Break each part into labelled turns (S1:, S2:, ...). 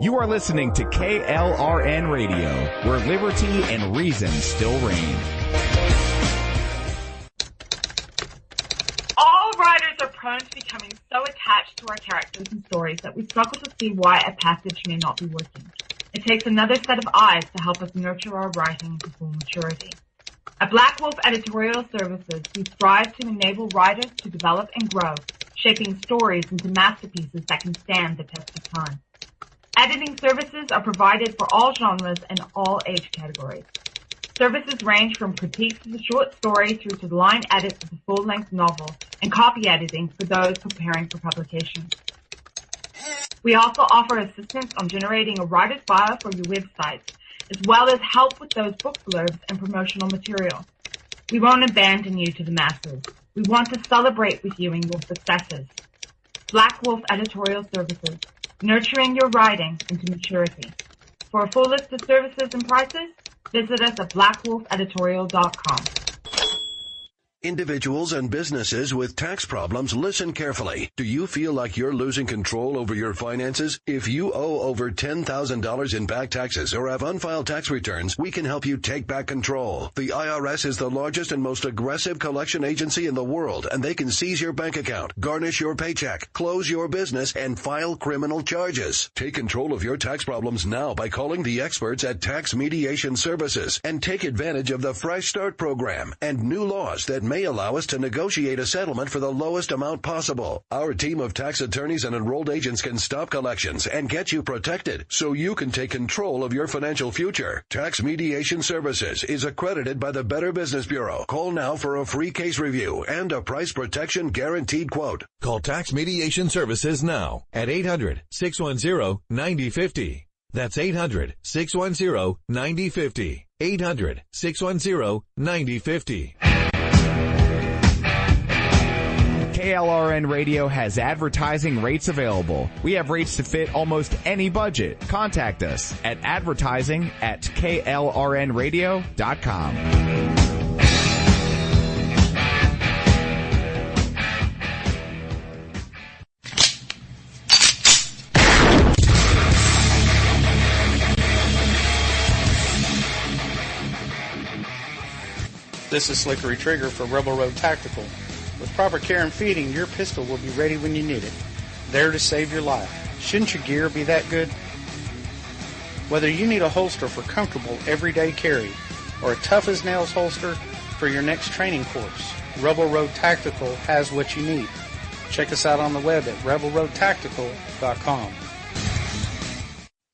S1: You are listening to KLRN Radio, where liberty and reason still reign.
S2: All writers are prone to becoming so attached to our characters and stories that we struggle to see why a passage may not be working. It takes another set of eyes to help us nurture our writing to full maturity. At Black Wolf Editorial Services, we strive to enable writers to develop and grow, shaping stories into masterpieces that can stand the test of time. Editing services are provided for all genres and all age categories. Services range from critiques of the short story through to the line edits of the full-length novel and copy editing for those preparing for publication. We also offer assistance on generating a writer's bio for your website, as well as help with those book blurbs and promotional material. We won't abandon you to the masses. We want to celebrate with you in your successes. Black Wolf Editorial Services, nurturing your writing into maturity. For a full list of services and prices, visit us at blackwolfeditorial.com.
S3: Individuals and businesses with tax problems, listen carefully. Do you feel like you're losing control over your finances? If you owe over $10,000 in back taxes or have unfiled tax returns, we can help you take back control. The IRS is the largest and most aggressive collection agency in the world, and they can seize your bank account, garnish your paycheck, close your business, and file criminal charges. Take control of your tax problems now by calling the experts at Tax Mediation Services and take advantage of the Fresh Start program and new laws that may allow us to negotiate a settlement for the lowest amount possible. Our team of tax attorneys and enrolled agents can stop collections and get you protected so you can take control of your financial future. Tax Mediation Services is accredited by the Better Business Bureau. Call now for a free case review and a price protection guaranteed quote.
S4: Call Tax Mediation Services now at 800-610-9050. That's 800-610-9050. 800-610-9050.
S1: KLRN Radio has advertising rates available. We have rates to fit almost any budget. Contact us at advertising@klrnradio.com.
S5: This is Slickery Trigger for Rebel Road Tactical. With proper care and feeding, your pistol will be ready when you need it, there to save your life. Shouldn't your gear be that good? Whether you need a holster for comfortable everyday carry or a tough-as-nails holster for your next training course, Rebel Road Tactical has what you need. Check us out on the web at rebelroadtactical.com.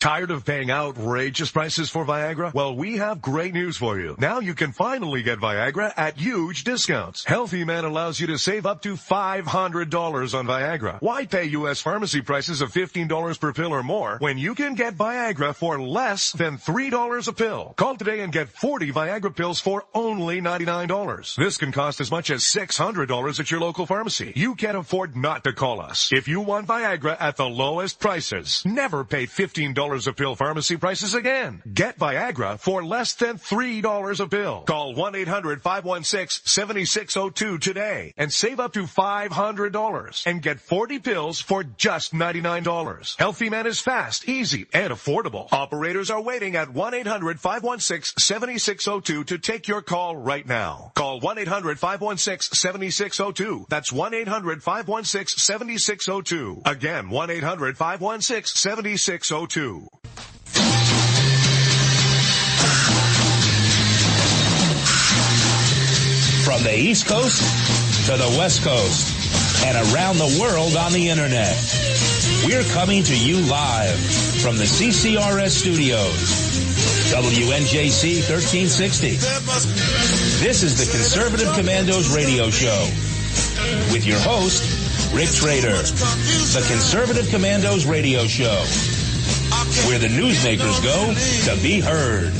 S6: Tired of paying outrageous prices for Viagra? Well, we have great news for you. Now you can finally get Viagra at huge discounts. Healthy Man allows you to save up to $500 on Viagra. Why pay U.S. pharmacy prices of $15 per pill or more when you can get Viagra for less than $3 a pill? Call today and get 40 Viagra pills for only $99. This can cost as much as $600 at your local pharmacy. You can't afford not to call us. If you want Viagra at the lowest prices, never pay $15 a pill pharmacy prices again. Get Viagra for less than $3 a pill. Call 1-800-516-7602 today and save up to $500 and get 40 pills for just $99. Healthy Man is fast, easy, and affordable. Operators are waiting at 1-800-516-7602 to take your call right now. Call 1-800-516-7602. That's 1-800-516-7602. Again, 1-800-516-7602.
S7: From the East Coast to the West Coast and around the world on the Internet, we're coming to you live from the CCRS studios. WNJC 1360. This is the Conservative Commandos radio show with your host, Rick Trader. The Conservative Commandos radio show, where the newsmakers go to be heard.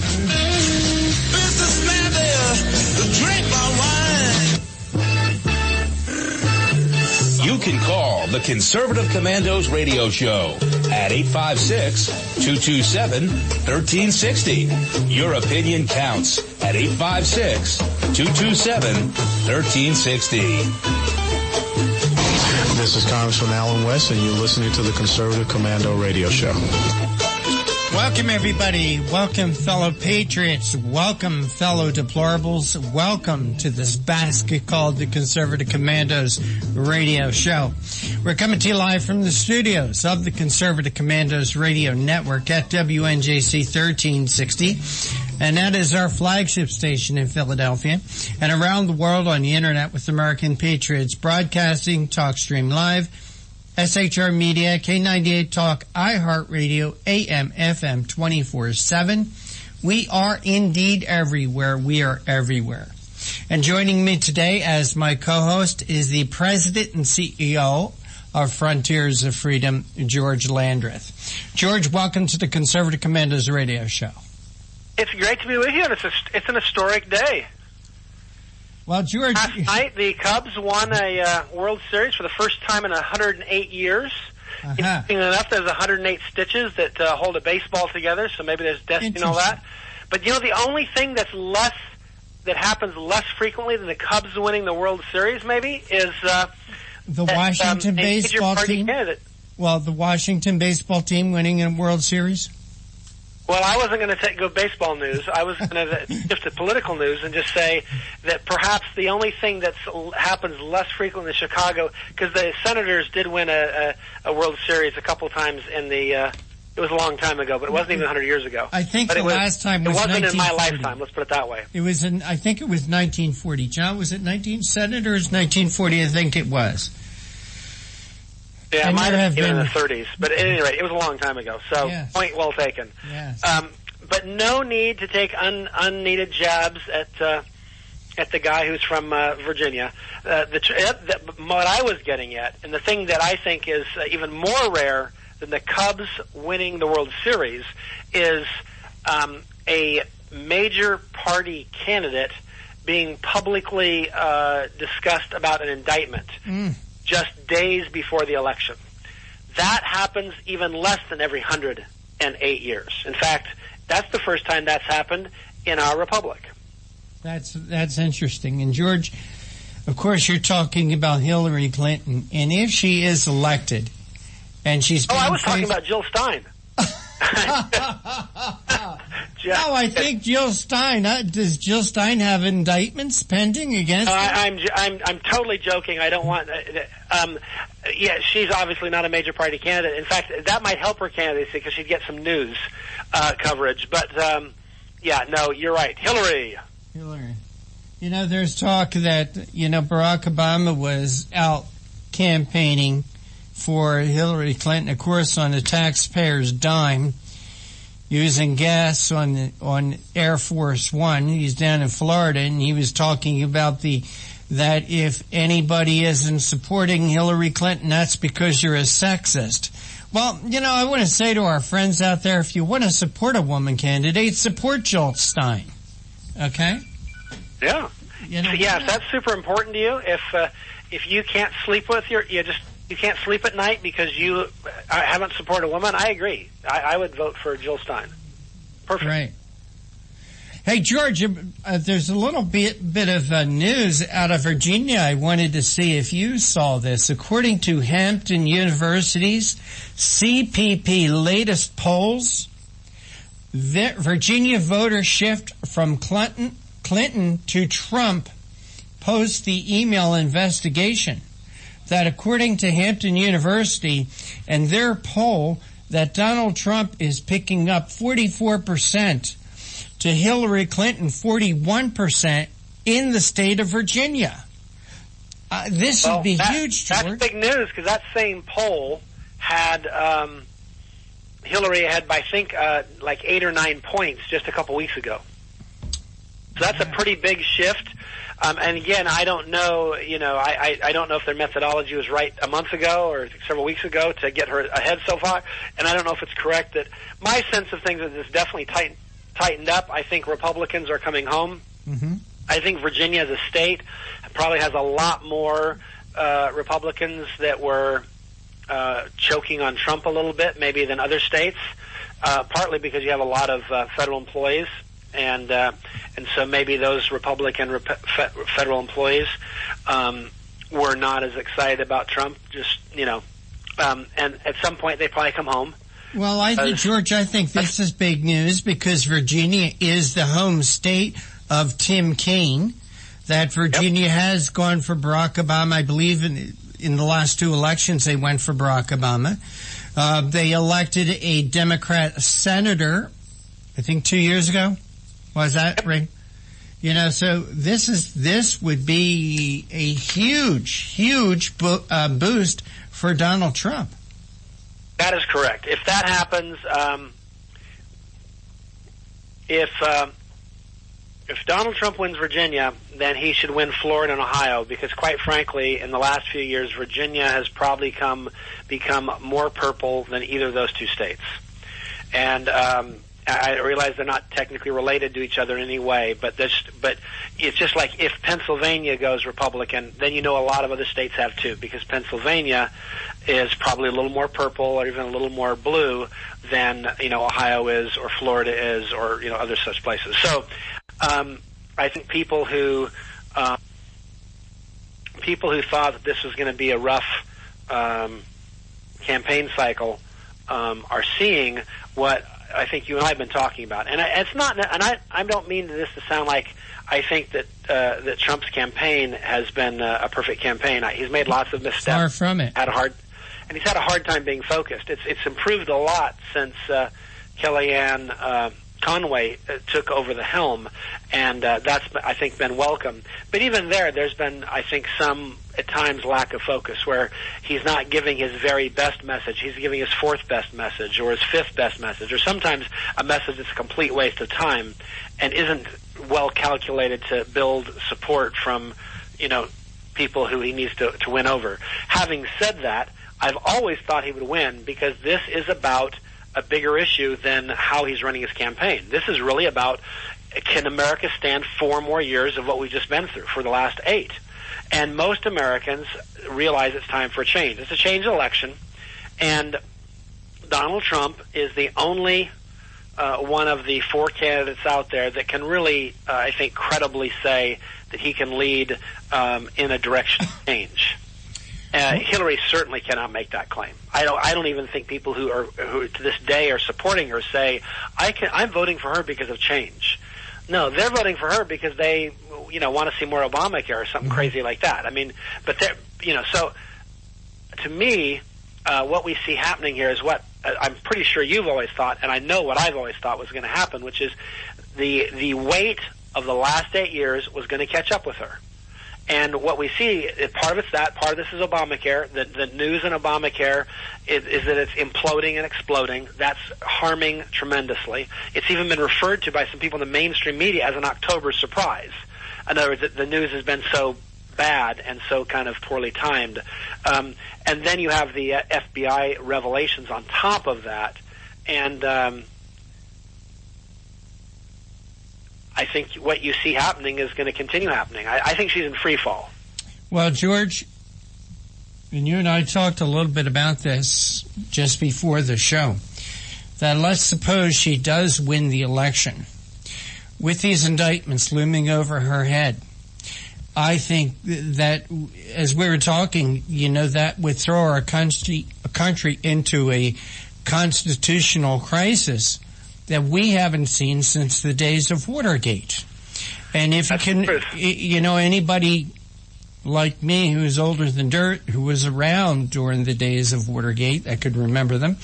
S7: Businessman there, drink my wine. You can call the Conservative Commandos radio show at 856-227-1360. Your opinion counts at 856-227-1360.
S8: This is Congressman Alan West, and you're listening to the Conservative Commando radio show. Welcome, everybody. Welcome, fellow patriots. Welcome, fellow deplorables. Welcome to this basket called the Conservative Commandos radio show. We're coming to you live from the studios of the Conservative Commandos radio network at WNJC 1360. And that is our flagship station in Philadelphia and around the world on the internet with American Patriots Broadcasting, TalkStream Live, SHR Media, K98 Talk, iHeartRadio, AM, FM 24/7. We are indeed everywhere. We are everywhere. And joining me today as my co-host is the President and CEO of Frontiers of Freedom, George Landreth. George, welcome to the Conservative Commandos radio show.
S9: It's great to be with you, and it's an historic day.
S8: Well, George,
S9: last night the Cubs won a World Series for the first time in 108 years. Interesting enough, there's 108 stitches that hold a baseball together, so maybe there's destiny and all that. But you know, the only thing that happens less frequently than the Cubs winning the World Series, maybe, is
S8: the Washington baseball team.
S9: Candidate.
S8: Well, the Washington baseball team winning a World Series.
S9: Well, I wasn't going to go baseball news. I was going to shift to political news and just say that perhaps the only thing that happens less frequently in Chicago, because the Senators did win a World Series a couple times in the. It was a long time ago, but it wasn't even 100 years ago.
S8: I think last time was 1940.
S9: It wasn't in my lifetime. Let's put it that way.
S8: It was in. I think it was 1940. John, was it Senators 1940? I think it was.
S9: Yeah, it might have been in the 30s, but at any rate, it was a long time ago. So, yes. Point well taken.
S8: Yes.
S9: But no need to take unneeded jabs at the guy who's from Virginia. What I was getting at, and the thing that I think is even more rare than the Cubs winning the World Series, is a major party candidate being publicly discussed about an indictment. Just days before the election. That happens even less than every 108 years. In fact, that's the first time that's happened in our republic.
S8: That's interesting. And George, of course, you're talking about Hillary Clinton, and if she is elected, and she's
S9: I was talking about Jill Stein.
S8: No, I think Jill Stein. Does Jill Stein have indictments pending against her?
S9: I'm totally joking. I don't want. Yeah, she's obviously not a major party candidate. In fact, that might help her candidacy because she'd get some news coverage. But yeah, no, you're right. Hillary.
S8: You know, there's talk that Barack Obama was out campaigning for Hillary Clinton, of course, on the taxpayer's dime, using gas on Air Force One. He's down in Florida, and he was talking about that if anybody isn't supporting Hillary Clinton, that's because you're a sexist. Well, I want to say to our friends out there, if you want to support a woman candidate, support Jill Stein. Okay?
S9: Yeah. If that's super important to you, if you can't sleep with you can't sleep at night because you haven't supported a woman, I agree. I would vote for Jill Stein. Perfect.
S8: Right. Hey, George, there's a little bit of news out of Virginia. I wanted to see if you saw this. According to Hampton University's CPP latest polls, Virginia voters shift from Clinton to Trump post the email investigation. That according to Hampton University and their poll, that Donald Trump is picking up 44% to Hillary Clinton 41% in the state of Virginia. This would be huge, George.
S9: That's big news because that same poll had Hillary had, I think, like 8 or 9 points just a couple weeks ago. So that's a pretty big shift. And again, I don't know, I don't know if their methodology was right a month ago or several weeks ago to get her ahead so far. And I don't know if it's correct that my sense of things is it's definitely tightened up. I think Republicans are coming home.
S8: Mm-hmm.
S9: I think Virginia as a state probably has a lot more Republicans that were choking on Trump a little bit, maybe than other states, partly because you have a lot of federal employees. And so maybe those Republican federal employees were not as excited about Trump. And at some point they probably come home.
S8: Well, George, I think this is big news because Virginia is the home state of Tim Kaine. That Virginia has gone for Barack Obama. I believe in the last two elections they went for Barack Obama. They elected a Democrat senator, I think 2 years ago. Was that right? You know, so this would be a huge boost for Donald Trump.
S9: That is correct. If that happens, if Donald Trump wins Virginia, then he should win Florida and Ohio, because quite frankly, in the last few years, Virginia has probably become more purple than either of those two states. And I realize they're not technically related to each other in any way, but it's just like if Pennsylvania goes Republican, then you know a lot of other states have too, because Pennsylvania is probably a little more purple or even a little more blue than, you know, Ohio is or Florida is or, you know, other such places. So I think people who thought that this was going to be a rough campaign cycle are seeing what I think you and I have been talking about. And it's not, and I don't mean this to sound like I think that that Trump's campaign has been a perfect campaign. He's made lots of missteps.
S8: Far from it.
S9: He's had a hard time being focused. It's improved a lot since Kellyanne Conway took over the helm, and that's, I think, been welcome. But even there's been, I think, some, at times, lack of focus, where he's not giving his very best message. He's giving his fourth best message or his fifth best message, or sometimes a message that's a complete waste of time and isn't well calculated to build support from, you know, people who he needs to win over. Having said that, I've always thought he would win, because this is about a bigger issue than how he's running his campaign. This is really about, can America stand 4 more years of what we've just been through for the last 8? And most Americans realize it's time for a change. It's a change election, and Donald Trump is the only one of the 4 candidates out there that can really, I think, credibly say that he can lead in a direction of change. Hillary certainly cannot make that claim. I don't even think people who to this day are supporting her say, I'm voting for her because of change. No, they're voting for her because they, you know, want to see more Obamacare or something crazy like that. I mean, but they're, you know, so to me, what we see happening here is what I'm pretty sure you've always thought, and I know what I've always thought was going to happen, which is the weight of the last 8 years was going to catch up with her. And what we see, part of it's that, part of this is Obamacare. The news in Obamacare is that it's imploding and exploding. That's harming tremendously. It's even been referred to by some people in the mainstream media as an October surprise. In other words, the news has been so bad and so kind of poorly timed. And then you have the FBI revelations on top of that. And I think what you see happening is going to continue happening. I think she's in free fall.
S8: Well, George, and you and I talked a little bit about this just before the show, that let's suppose she does win the election. With these indictments looming over her head, I think that, as we were talking, you know, that would throw our country into a constitutional crisis that we haven't seen since the days of Watergate. And if you can, you know, anybody like me who's older than dirt, who was around during the days of Watergate, I could remember them,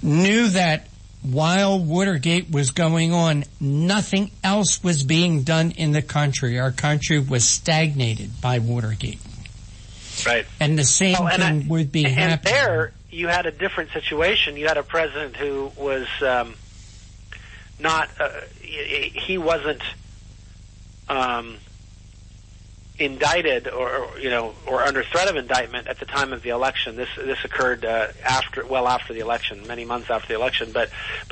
S8: knew that while Watergate was going on, nothing else was being done in the country. Our country was stagnated by Watergate. Right. And the same thing would be happening.
S9: And there, you had a different situation. You had a president who was he wasn't indicted or under threat of indictment at the time of the election. This occurred after the election, many months after the election. But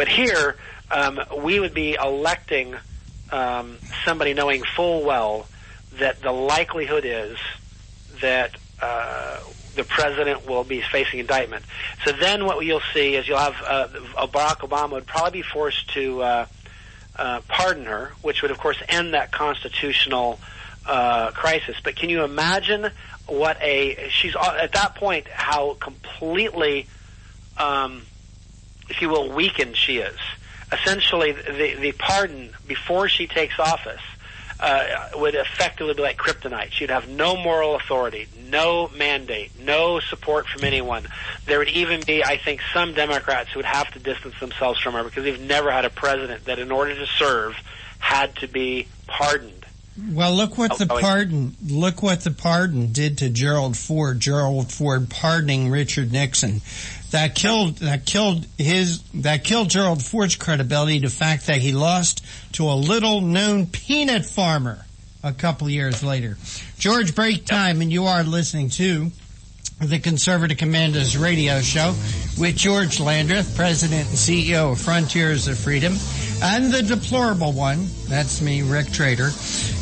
S9: here we would be electing somebody knowing full well that the likelihood is that the president will be facing indictment. So then what you'll see is you'll have Barack Obama would probably be forced to pardon her, which would, of course, end that constitutional crisis. But can you imagine she's at that point, how completely if you will, weakened she is. Essentially, the pardon before she takes office would effectively be like kryptonite. She'd have no moral authority, no mandate, no support from anyone. There would even be, I think, some Democrats who would have to distance themselves from her because they've never had a president that, in order to serve, had to be pardoned.
S8: Well, look what the pardon did to Gerald Ford. Gerald Ford pardoning Richard Nixon. That killed Gerald Ford's credibility. The fact that he lost to a little-known peanut farmer a couple years later. George, break time, and you are listening to the Conservative Commandos radio show with George Landreth, President and CEO of Frontiers of Freedom, and the deplorable one, that's me, Rick Trader,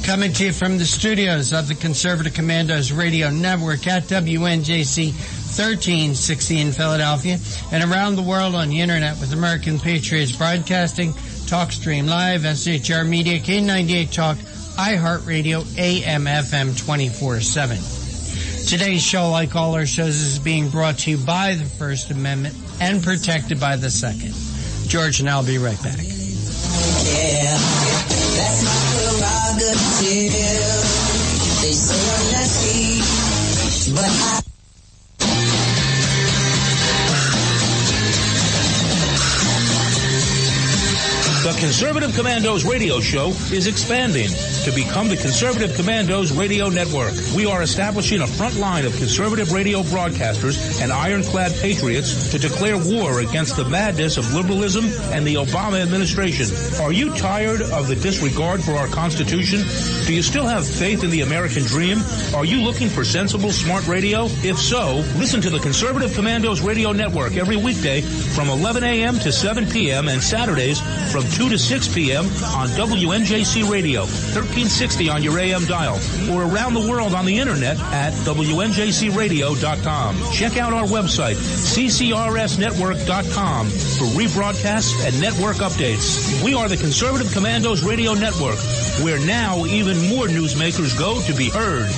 S8: coming to you from the studios of the Conservative Commandos radio network at WNJC 1360 in Philadelphia and around the world on the internet with American Patriots Broadcasting, TalkStream Live, SHR Media, K98 Talk, iHeartRadio, AM, FM 24/7. Today's show, like all our shows, is being brought to you by the First Amendment and protected by the Second. George and I'll be right back.
S10: Yeah, that's my prerogative. They say I'm nasty, but
S7: The Conservative Commandos radio show is expanding to become the Conservative Commandos radio network. We are establishing a front line of conservative radio broadcasters and ironclad patriots to declare war against the madness of liberalism and the Obama administration. Are you tired of the disregard for our Constitution? Do you still have faith in the American dream? Are you looking for sensible, smart radio? If so, listen to the Conservative Commandos radio network every weekday from 11 a.m. to 7 p.m. and Saturdays from 2 to 6 p.m. on WNJC Radio, 1360 on your AM dial, or around the world on the internet at WNJCradio.com. Check out our website, CCRSnetwork.com, for rebroadcasts and network updates. We are the Conservative Commandos Radio Network, where now even more newsmakers go to be heard.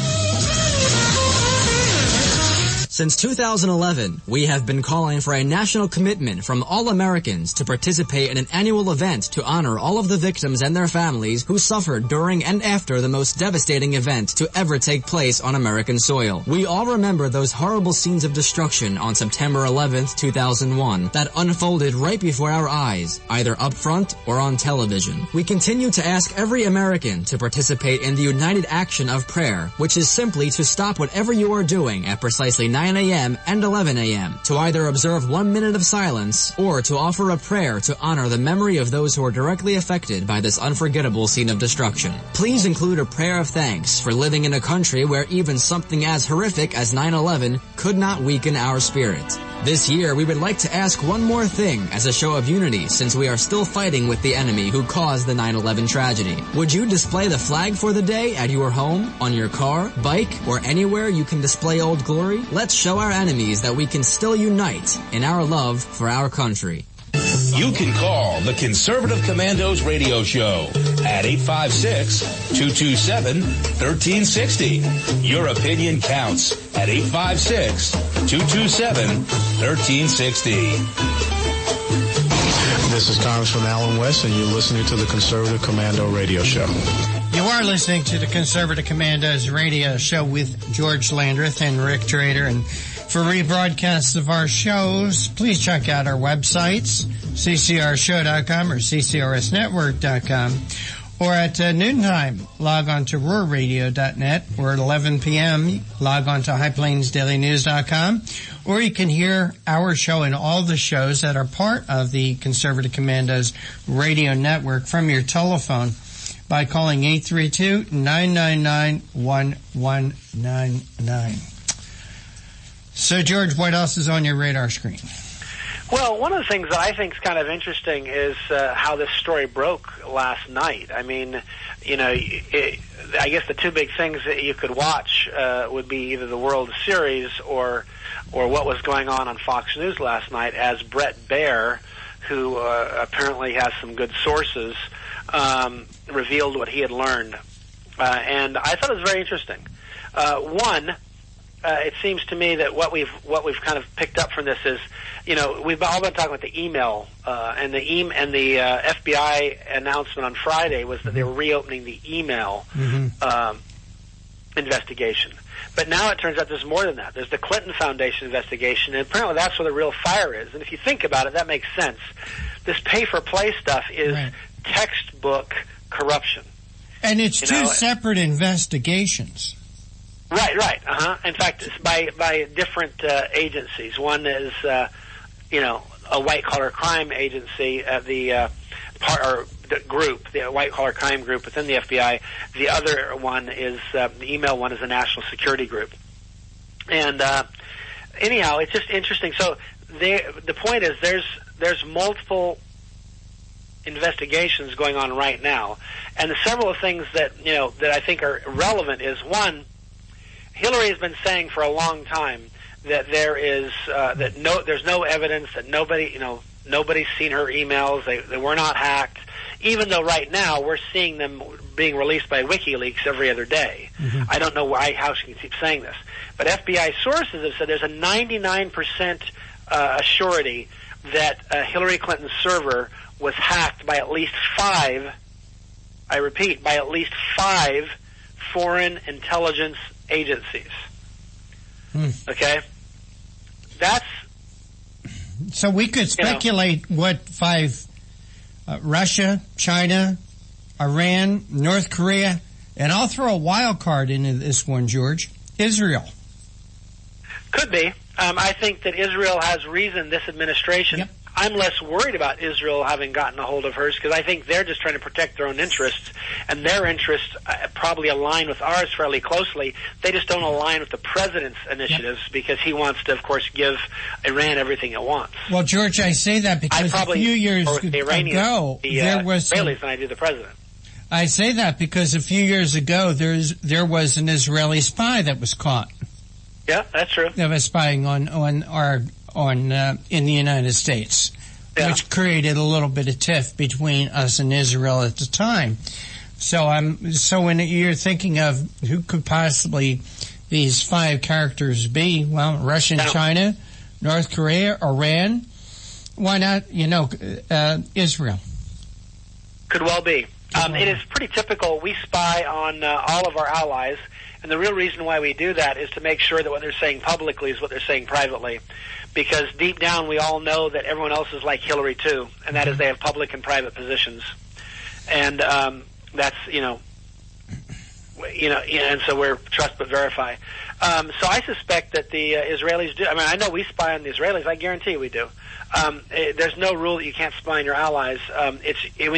S11: Since 2011, we have been calling for a national commitment from all Americans to participate in an annual event to honor all of the victims and their families who suffered during and after the most devastating event to ever take place on American soil. We all remember those horrible scenes of destruction on September 11th, 2001 that unfolded right before our eyes, either up front or on television. We continue to ask every American to participate in the united action of prayer, which is simply to stop whatever you are doing at precisely 9 a.m. and 11 a.m. to either observe 1 minute of silence or to offer a prayer to honor the memory of those who are directly affected by this unforgettable scene of destruction. Please include a prayer of thanks for living in a country where even something as horrific as 9/11 could not weaken our spirit. This year, we would like to ask one more thing as a show of unity since we are still fighting with the enemy who caused the 9/11 tragedy. Would you display the flag for the day at your home, on your car, bike, or anywhere you can display Old Glory? Let's show our enemies that we can still unite in our love for our country.
S7: You can call the Conservative Commandos radio show at 856-227-1360. Your opinion counts at 856-227-1360.
S12: This is Congressman Alan West, and you're listening to the Conservative Commando radio show.
S8: You are listening to the Conservative Commandos radio show with George Landreth and Rick Trader. And for rebroadcasts of our shows, please check out our websites, ccrshow.com or ccrsnetwork.com. Or at noontime, log on to roarradio.net, or at 11 p.m., log on to highplainsdailynews.com. Or you can hear our show and all the shows that are part of the Conservative Commandos radio network from your telephone by calling 832-999-1199. So, George, what else is on your radar screen?
S9: Well, one of the things that I think is kind of interesting is how this story broke last night. I mean, you know, I guess the two big things that you could watch would be either the World Series or what was going on Fox News last night, as Brett Baer, who apparently has some good sources, revealed what he had learned. And I thought it was very interesting. One, it seems to me that what we've kind of picked up from this is, we've all been talking about the email, and the FBI announcement on Friday was that they were reopening the email investigation. But now it turns out there's more than that. There's the Clinton Foundation investigation, and apparently that's where the real fire is. And if you think about it, that makes sense. This pay-for-play stuff is textbook corruption.
S8: And it's two separate investigations.
S9: Right. In fact, it's by different agencies. One is, a white-collar crime agency, the group, the white-collar crime group within the FBI. The other one is, the email one is a national security group. And anyhow, it's just interesting. So the point is there's multiple investigations going on right now. And several things that I think are relevant is, one, Hillary has been saying for a long time that there's no evidence, that nobody's seen her emails, they were not hacked, even though right now we're seeing them being released by WikiLeaks every other day. I don't know how she can keep saying this. But FBI sources have said there's a 99% assurity that Hillary Clinton's server was hacked by at least 5, I repeat, by at least 5 foreign intelligence agencies. Okay? That's...
S8: So we could speculate what 5, Russia, China, Iran, North Korea, and I'll throw a wild card into this one, George, Israel.
S9: Could be. I think that Israel has reason, this administration.
S8: Yep.
S9: I'm less worried about Israel having gotten a hold of hers because I think they're just trying to protect their own interests, and their interests probably align with ours fairly closely. They just don't align with the president's initiatives because he wants to, of course, give Iran everything it wants.
S8: Well, George, I say that because a few years ago, there was
S9: Israelis than I do the president.
S8: I say that because a few years ago, there was an Israeli spy that was caught.
S9: Yeah, that's true.
S8: That was spying in the United States, which created a little bit of tiff between us and Israel at the time. So when you're thinking of who could possibly these 5 characters be, well, Russia and China, North Korea, Iran, why not, Israel?
S9: Could well be. It is pretty typical. We spy on all of our allies, and the real reason why we do that is to make sure that what they're saying publicly is what they're saying privately. Because deep down we all know that everyone else is like Hillary too, and that is they have public and private positions. And that's, and so we're trust but verify. So I suspect that the Israelis do. I mean, I know we spy on the Israelis. I guarantee we do. There's no rule that you can't spy on your allies. When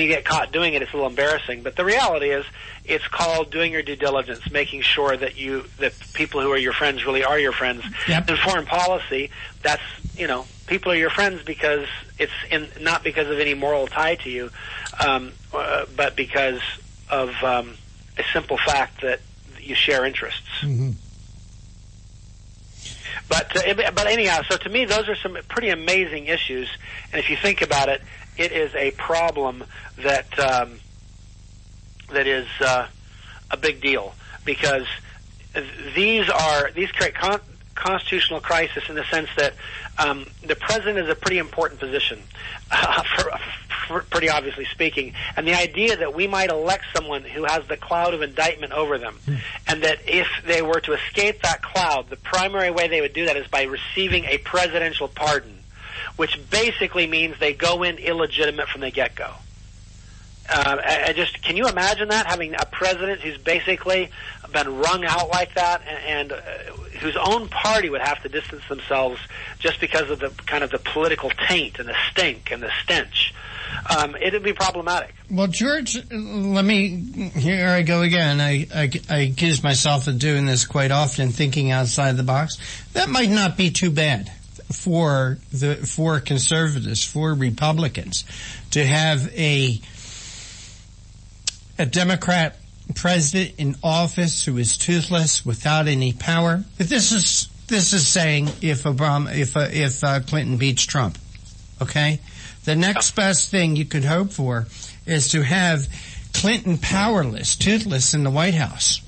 S9: you get caught doing it, it's a little embarrassing. But the reality is, it's called doing your due diligence, making sure that people who are your friends really are your friends.
S8: Yep.
S9: In foreign policy, that's, people are your friends because it's not because of any moral tie to you, but because of a simple fact that you share interests.
S8: Mm-hmm.
S9: But anyhow, so to me, those are some pretty amazing issues. And if you think about it, it is a problem that is a big deal, because these create constitutional crisis in the sense that the president is a pretty important position, for pretty obviously speaking, and the idea that we might elect someone who has the cloud of indictment over them, and that if they were to escape that cloud, the primary way they would do that is by receiving a presidential pardon, which basically means they go in illegitimate from the get-go. Can you imagine that, having a president who's basically been wrung out like that, and whose own party would have to distance themselves just because of the kind of the political taint and the stink and the stench? It would be problematic.
S8: Well, George, here I go again. I accuse myself of doing this quite often, thinking outside the box. That might not be too bad for conservatives, for Republicans, to have a Democrat president in office who is toothless, without any power. But this is saying if Clinton beats Trump, okay? The next best thing you could hope for is to have Clinton powerless, toothless in the White House.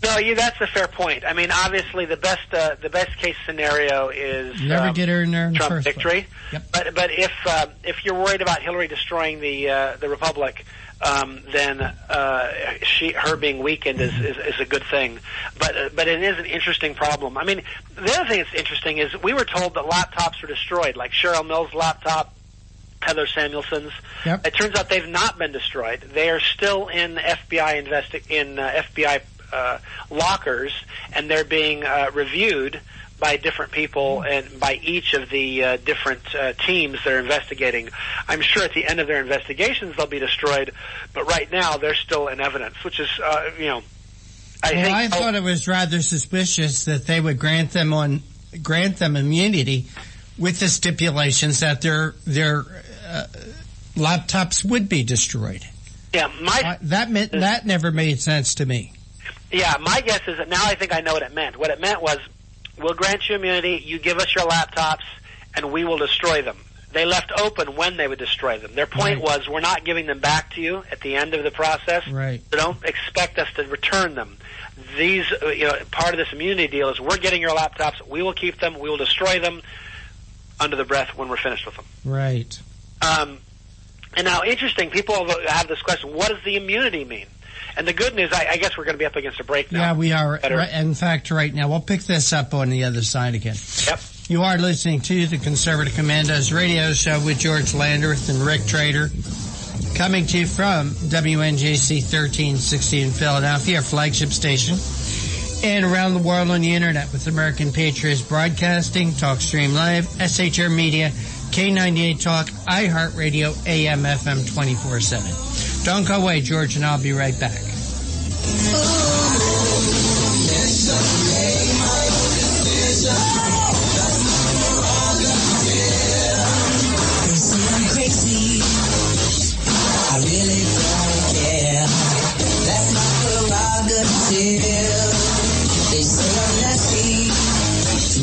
S9: No, that's a fair point. I mean, obviously, the best case scenario is
S8: never get her in there in
S9: Trump
S8: the first
S9: victory.
S8: Yep.
S9: But if you're worried about Hillary destroying the Republic, then her being weakened is a good thing. But it is an interesting problem. I mean, the other thing that's interesting is we were told that laptops were destroyed, like Cheryl Mills' laptop, Heather Samuelson's.
S8: Yep.
S9: It turns out they've not been destroyed. They are still in FBI FBI lockers, and they're being reviewed by different people and by each of the different teams they're investigating. I'm sure at the end of their investigations they'll be destroyed, but right now they're still in evidence, which is, I
S8: thought it was rather suspicious that they would grant them immunity with the stipulations that their laptops would be destroyed.
S9: Yeah,
S8: that never made sense to me.
S9: Yeah, my guess is that now I think I know what it meant. What it meant was, we'll grant you immunity, you give us your laptops, and we will destroy them. They left open when they would destroy them. Their point was, we're not giving them back to you at the end of the process,
S8: right.
S9: So don't expect us to return them. These, part of this immunity deal is we're getting your laptops, we will keep them, we will destroy them under the breath when we're finished with them.
S8: Right.
S9: And now, interesting, people have this question, what does the immunity mean? And the good news, I guess we're going to be up against a break now.
S8: Yeah, we are. In fact, right now, we'll pick this up on the other side again.
S9: Yep.
S8: You are listening to the Conservative Commandos radio show with George Landreth and Rick Trader, coming to you from WNJC 1360 in Philadelphia, our flagship station, and around the world on the internet with American Patriots Broadcasting, TalkStream Live, SHR Media, K98 Talk, iHeartRadio, AM, FM 24/7. Don't go away, George, and I'll be right back.
S10: Crazy. I really don't care. That's my prerogative. They say I'm nasty,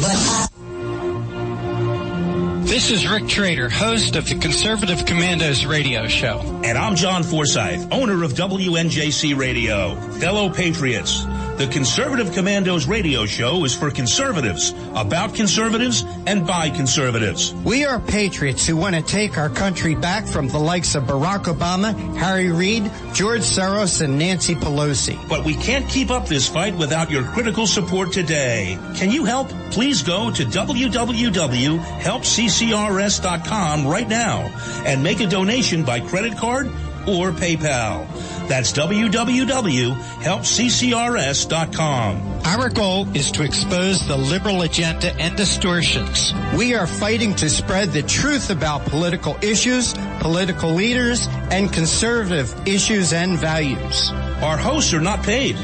S10: but I...
S8: This is Rick Trader, host of the Conservative Commandos radio show.
S7: And I'm John Forsyth, owner of WNJC Radio. Fellow patriots, the Conservative Commandos radio show is for conservatives, about conservatives, and by conservatives.
S8: We are patriots who want to take our country back from the likes of Barack Obama, Harry Reid, George Soros, and Nancy Pelosi.
S7: But we can't keep up this fight without your critical support today. Can you help? Please go to www.helpccrs.com right now and make a donation by credit card or PayPal. That's www.helpccrs.com.
S8: Our goal is to expose the liberal agenda and distortions. We are fighting to spread the truth about political issues, political leaders, and conservative issues and values.
S7: Our hosts are not paid.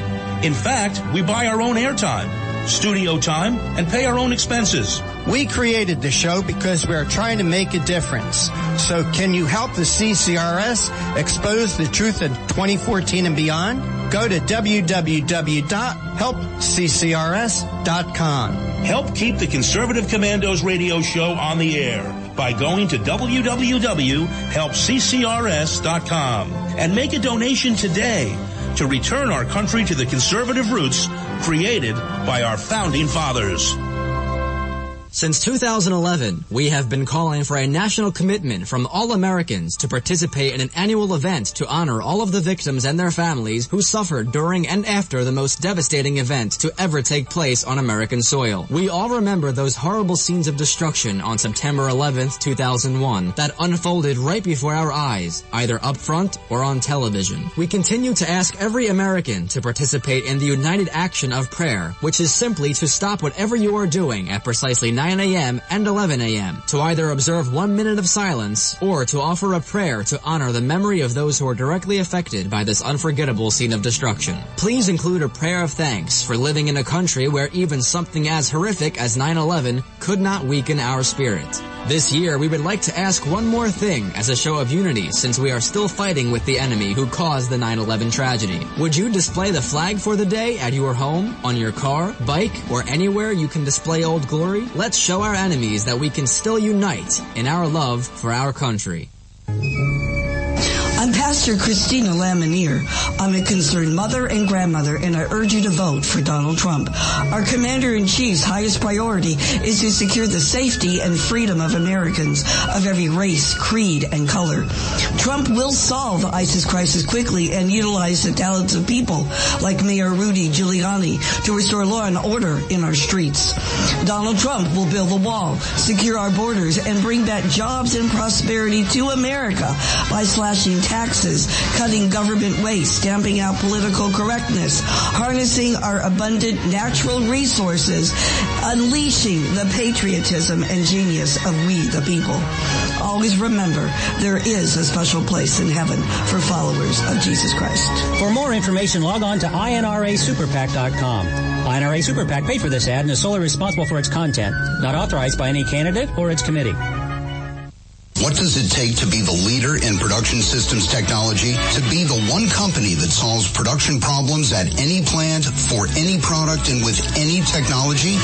S7: In fact, we buy our own airtime, studio time, and pay our own expenses.
S8: We created the show because we are trying to make a difference. So can you help the CCRS expose the truth in 2014 and beyond? Go to www.helpccrs.com.
S7: Help keep the Conservative Commandos radio show on the air by going to www.helpccrs.com and make a donation today to return our country to the conservative roots created by our founding fathers.
S11: Since 2011, we have been calling for a national commitment from all Americans to participate in an annual event to honor all of the victims and their families who suffered during and after the most devastating event to ever take place on American soil. We all remember those horrible scenes of destruction on September 11th, 2001 that unfolded right before our eyes, either up front or on television. We continue to ask every American to participate in the united action of prayer, which is simply to stop whatever you are doing at precisely 9 a.m. and 11 a.m. to either observe 1 minute of silence or to offer a prayer to honor the memory of those who are directly affected by this unforgettable scene of destruction. Please include a prayer of thanks for living in a country where even something as horrific as 9/11 could not weaken our spirit. This year, we would like to ask one more thing as a show of unity since we are still fighting with the enemy who caused the 9/11 tragedy. Would you display the flag for the day at your home, on your car, bike, or anywhere you can display Old Glory? Let's show our enemies that we can still unite in our love for our country.
S13: I'm Pastor Christina Lamanier. I'm a concerned mother and grandmother, and I urge you to vote for Donald Trump. Our Commander-in-Chief's highest priority is to secure the safety and freedom of Americans of every race, creed, and color. Trump will solve the ISIS crisis quickly and utilize the talents of people like Mayor Rudy Giuliani to restore law and order in our streets. Donald Trump will build the wall, secure our borders, and bring back jobs and prosperity to America by slashing taxes, cutting government waste, stamping out political correctness, harnessing our abundant natural resources, unleashing the patriotism and genius of we the people. Always remember, there is a special place in heaven for followers of Jesus Christ.
S14: For more information, log on to INRASuperPAC.com. INRA Super PAC paid for this ad and is solely responsible for its content, not authorized by any candidate or its committee.
S15: What does it take to be the leader in production systems technology? To be the one company that solves production problems at any plant, for any product, and with any technology?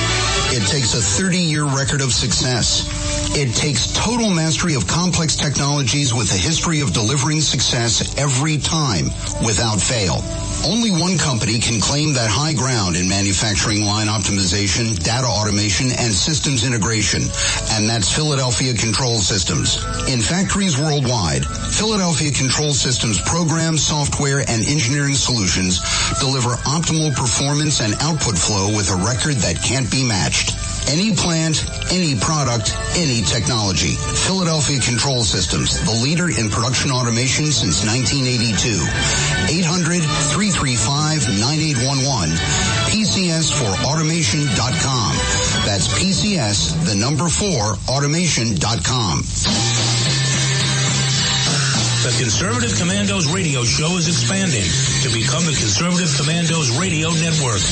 S15: It takes a 30-year record of success. It takes total mastery of complex technologies with a history of delivering success every time, without fail. Only one company can claim that high ground in manufacturing line optimization, data automation, and systems integration, and that's Philadelphia Control Systems. In factories worldwide, Philadelphia Control Systems programs, software, and engineering solutions deliver optimal performance and output flow with a record that can't be matched. Any plant, any product, any technology. Philadelphia Control Systems, the leader in production automation since 1982. 800-335-9811. PCS4automation.com. That's PCS, the number 4, automation.com.
S7: The Conservative Commandos radio show is expanding to become the Conservative Commandos Radio Network.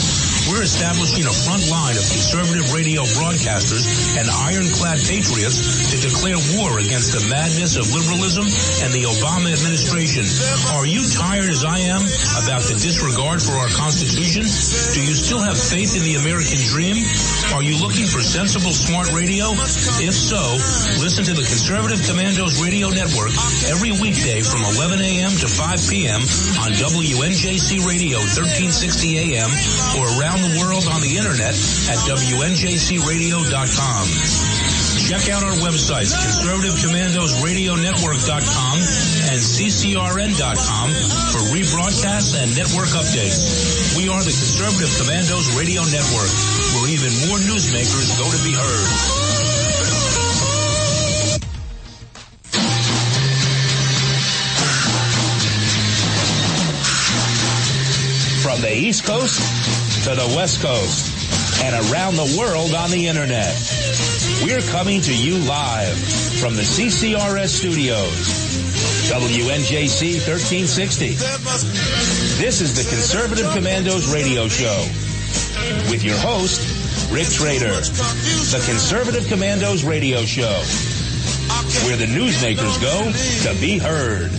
S7: We're establishing a front line of conservative radio broadcasters and ironclad patriots to declare war against the madness of liberalism and the Obama administration. Are you tired, as I am, about the disregard for our Constitution? Do you still have faith in the American dream? Are you looking for sensible, smart radio? If so, listen to the Conservative Commandos Radio Network every weekday from 11 a.m. to 5 p.m. on WNJC Radio 1360 a.m. or around the world on the internet at WNJCradio.com. Check out our websites, ConservativeCommandosRadioNetwork.com and CCRN.com for rebroadcasts and network updates. We are the Conservative Commandos Radio Network, where even more newsmakers go to be heard. From the East Coast to the West Coast and around the world on the internet, we're coming to you live from the CCRS studios, WNJC 1360. This is the Conservative Commandos radio show with your host, Rick Trader. The Conservative Commandos radio show, where the newsmakers go to be heard.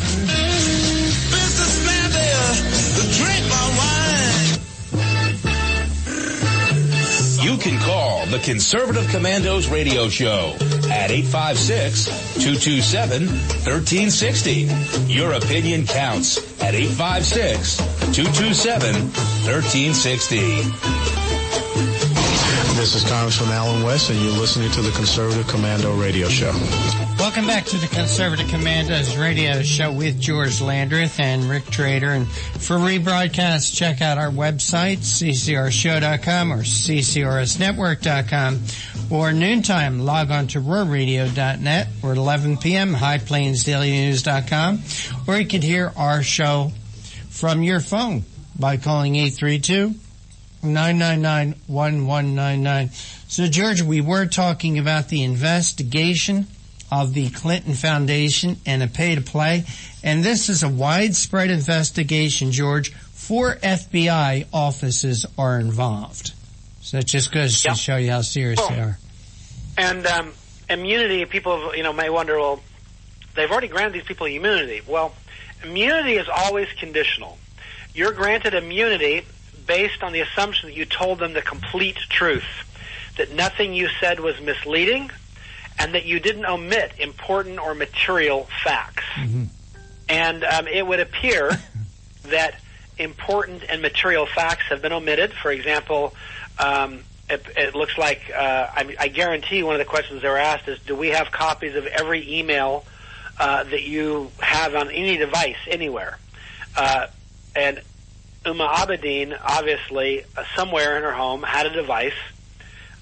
S7: You can call the Conservative Commandos radio show at 856-227-1360. Your opinion counts at 856-227-1360.
S12: This is Congressman Alan West, and you're listening to the Conservative Commando radio show.
S8: Welcome back to the Conservative Commandos radio show with George Landreth and Rick Trader. And for rebroadcasts, check out our website, ccrshow.com or ccrsnetwork.com. Or noontime, log on to RuhrRadio.net or at 11 p.m., HighPlainsDailyNews.com. Or you can hear our show from your phone by calling 832-999-1199. So, George, we were talking about the investigation of the Clinton Foundation and a pay-to-play. And this is a widespread investigation, George. 4 FBI offices are involved. So it just goes to show you how serious they are.
S9: And immunity, people may wonder, well, they've already granted these people immunity. Well, immunity is always conditional. You're granted immunity based on the assumption that you told them the complete truth, that nothing you said was misleading, and that you didn't omit important or material facts.
S8: Mm-hmm.
S9: And it would appear that important and material facts have been omitted. For example, it looks like, I guarantee one of the questions they were asked is, do we have copies of every email that you have on any device anywhere? And Uma Abedin, obviously, somewhere in her home, had a device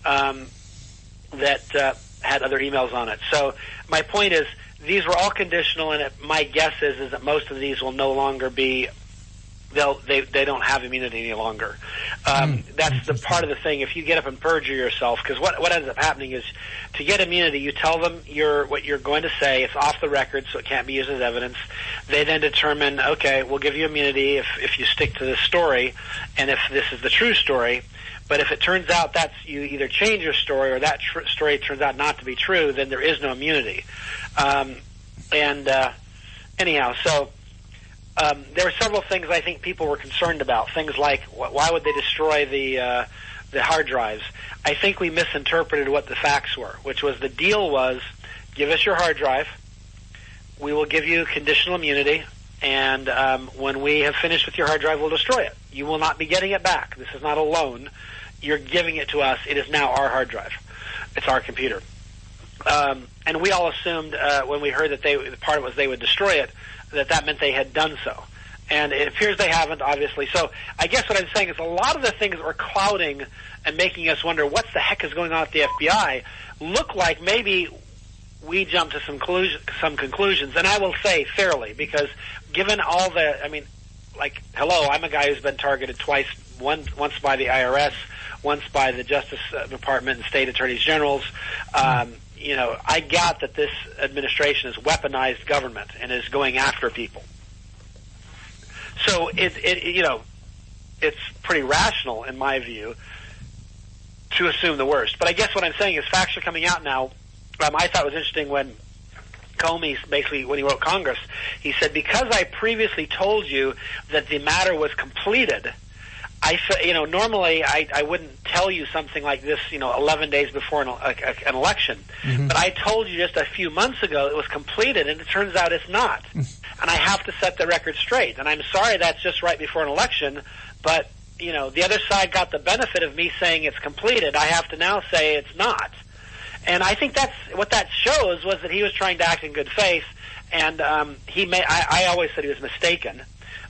S9: that had other emails on it. So my point is, these were all conditional, and my guess is that most of these will no longer be. They don't have immunity any longer. That's the part of the thing. If you get up and perjure yourself, because what ends up happening is, to get immunity, you tell them what you're going to say. It's off the record, so it can't be used as evidence. They then determine, okay, we'll give you immunity if you stick to this story, and if this is the true story. But if it turns out you either change your story or that story turns out not to be true, then there is no immunity. Anyhow, so. There were several things I think people were concerned about. Things like, why would they destroy the hard drives? I think we misinterpreted what the facts were, which was the deal was, give us your hard drive, we will give you conditional immunity, and when we have finished with your hard drive, we'll destroy it. You will not be getting it back. This is not a loan. You're giving it to us. It is now our hard drive. It's our computer. And we all assumed when we heard that the part of it was they would destroy it, that meant they had done so. And it appears they haven't, obviously. So I guess what I'm saying is a lot of the things that were clouding and making us wonder what the heck is going on at the FBI look like maybe we jumped to some conclusions. And I will say fairly, because given all hello, I'm a guy who's been targeted twice, once by the IRS, once by the Justice Department and state attorneys generals. I got that this administration has weaponized government and is going after people. So it's pretty rational in my view to assume the worst. But I guess what I'm saying is facts are coming out now. I thought it was interesting when Comey, basically when he wrote Congress, he said, because I previously told you that the matter was completed, normally I wouldn't tell you something like this, 11 days before an election. Mm-hmm. But I told you just a few months ago it was completed, and it turns out it's not. And I have to set the record straight. And I'm sorry that's just right before an election, but, the other side got the benefit of me saying it's completed. I have to now say it's not. And I think that's what that shows was that he was trying to act in good faith, and I always said he was mistaken.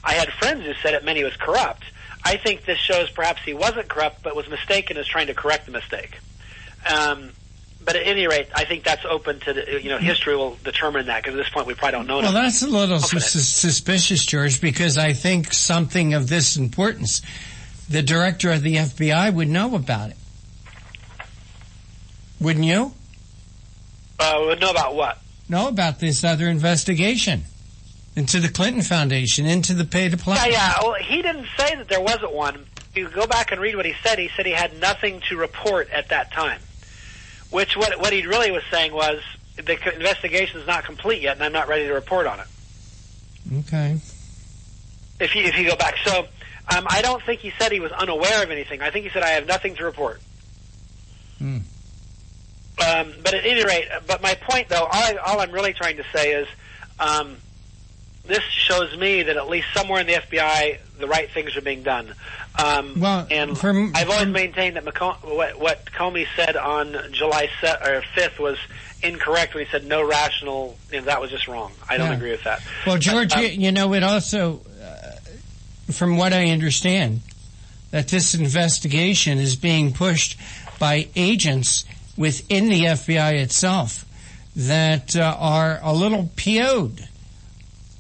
S9: I had friends who said it meant he was corrupt. I think this shows perhaps he wasn't corrupt, but was mistaken as trying to correct the mistake. But at any rate, I think that's open to history will determine that, because at this point we probably don't know.
S8: Well, that's a little suspicious, George, because I think something of this importance, the director of the FBI would know about it. Wouldn't you?
S9: Would know about what?
S8: Know about this other investigation into the Clinton Foundation, into the pay-to-play.
S9: Yeah. Well, he didn't say that there wasn't one. You go back and read what he said. He said he had nothing to report at that time. Which what he really was saying was the investigation is not complete yet, and I'm not ready to report on it.
S8: Okay.
S9: If you go back, so I don't think he said he was unaware of anything. I think he said I have nothing to report. But at any rate, but my point though, all I'm really trying to say is, this shows me that at least somewhere in the FBI, the right things are being done. I've always maintained that what Comey said on July 5th was incorrect when he said no rational, that was just wrong. I don't agree with that.
S8: Well, George, it also, from what I understand, that this investigation is being pushed by agents within the FBI itself that are a little PO'd.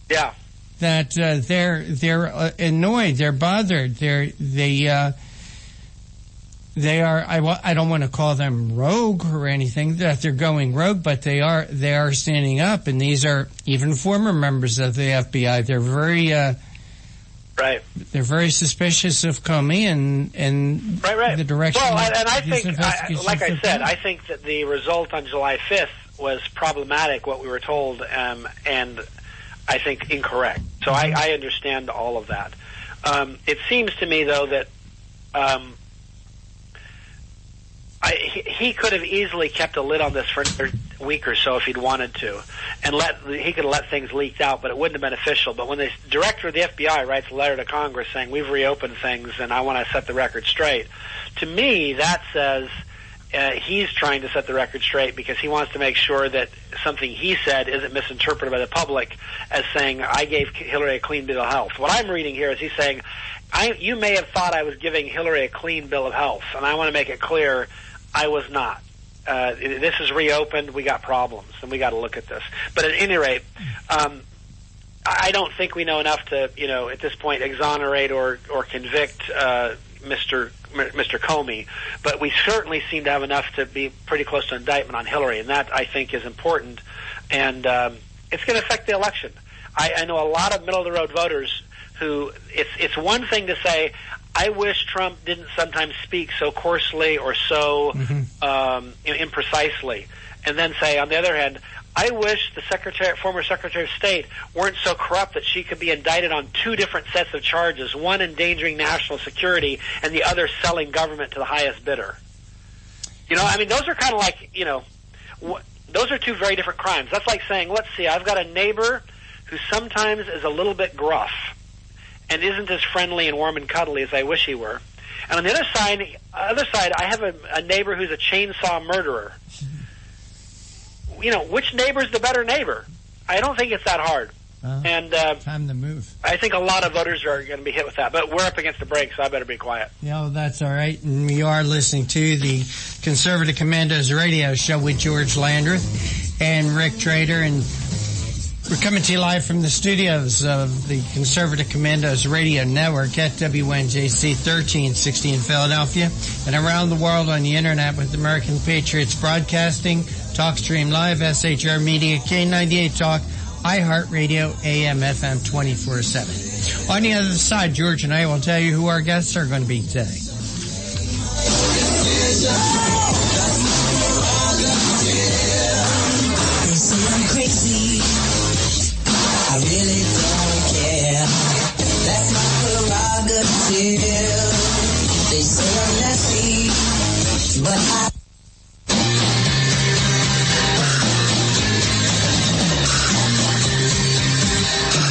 S9: Yeah.
S8: That they're annoyed, they're bothered, they are. I don't want to call them rogue or anything, that they're going rogue, but they are standing up, and these are even former members of the FBI. They're very
S9: right.
S8: They're very suspicious of Comey and the direction.
S9: Well, and I think, like I said, I think that the result on July 5th was problematic. What we were told, and I think incorrect. So I understand all of that. It seems to me, though, that he could have easily kept a lid on this for week or so if he'd wanted to, and he could have let things leak out, but it wouldn't have been official. But when the director of the FBI writes a letter to Congress saying, we've reopened things and I want to set the record straight, to me that says he's trying to set the record straight because he wants to make sure that something he said isn't misinterpreted by the public as saying, I gave Hillary a clean bill of health. What I'm reading here is he's saying, you may have thought I was giving Hillary a clean bill of health, and I want to make it clear I was not. This is reopened. We got problems, and we got to look at this. But at any rate, I don't think we know enough to, at this point, exonerate or convict Mr. Comey. But we certainly seem to have enough to be pretty close to indictment on Hillary, and that I think is important. And it's going to affect the election. I know a lot of middle-of-the-road voters who it's one thing to say, I wish Trump didn't sometimes speak so coarsely or so imprecisely, and then say, on the other hand, I wish the former Secretary of State weren't so corrupt that she could be indicted on two different sets of charges, one endangering national security and the other selling government to the highest bidder. Those are kind of like, those are two very different crimes. That's like saying, let's see, I've got a neighbor who sometimes is a little bit gruff and isn't as friendly and warm and cuddly as I wish he were. And on the other side, I have a neighbor who's a chainsaw murderer. Which neighbor's the better neighbor? I don't think it's that hard.
S8: And time to move.
S9: I think a lot of voters are going to be hit with that. But we're up against the break, so I better be quiet.
S8: Yeah, that's all right. And we are listening to the Conservative Commandos radio show with George Landreth and Rick Trader, and we're coming to you live from the studios of the Conservative Commandos Radio Network at WNJC 1360 in Philadelphia and around the world on the internet with American Patriots Broadcasting, TalkStream Live, SHR Media, K98 Talk, iHeartRadio, AM, FM 24/7. On the other side, George and I will tell you who our guests are going to be today.
S10: They say I'm crazy. I really don't care. That's my prerogative. They say I'm nasty, but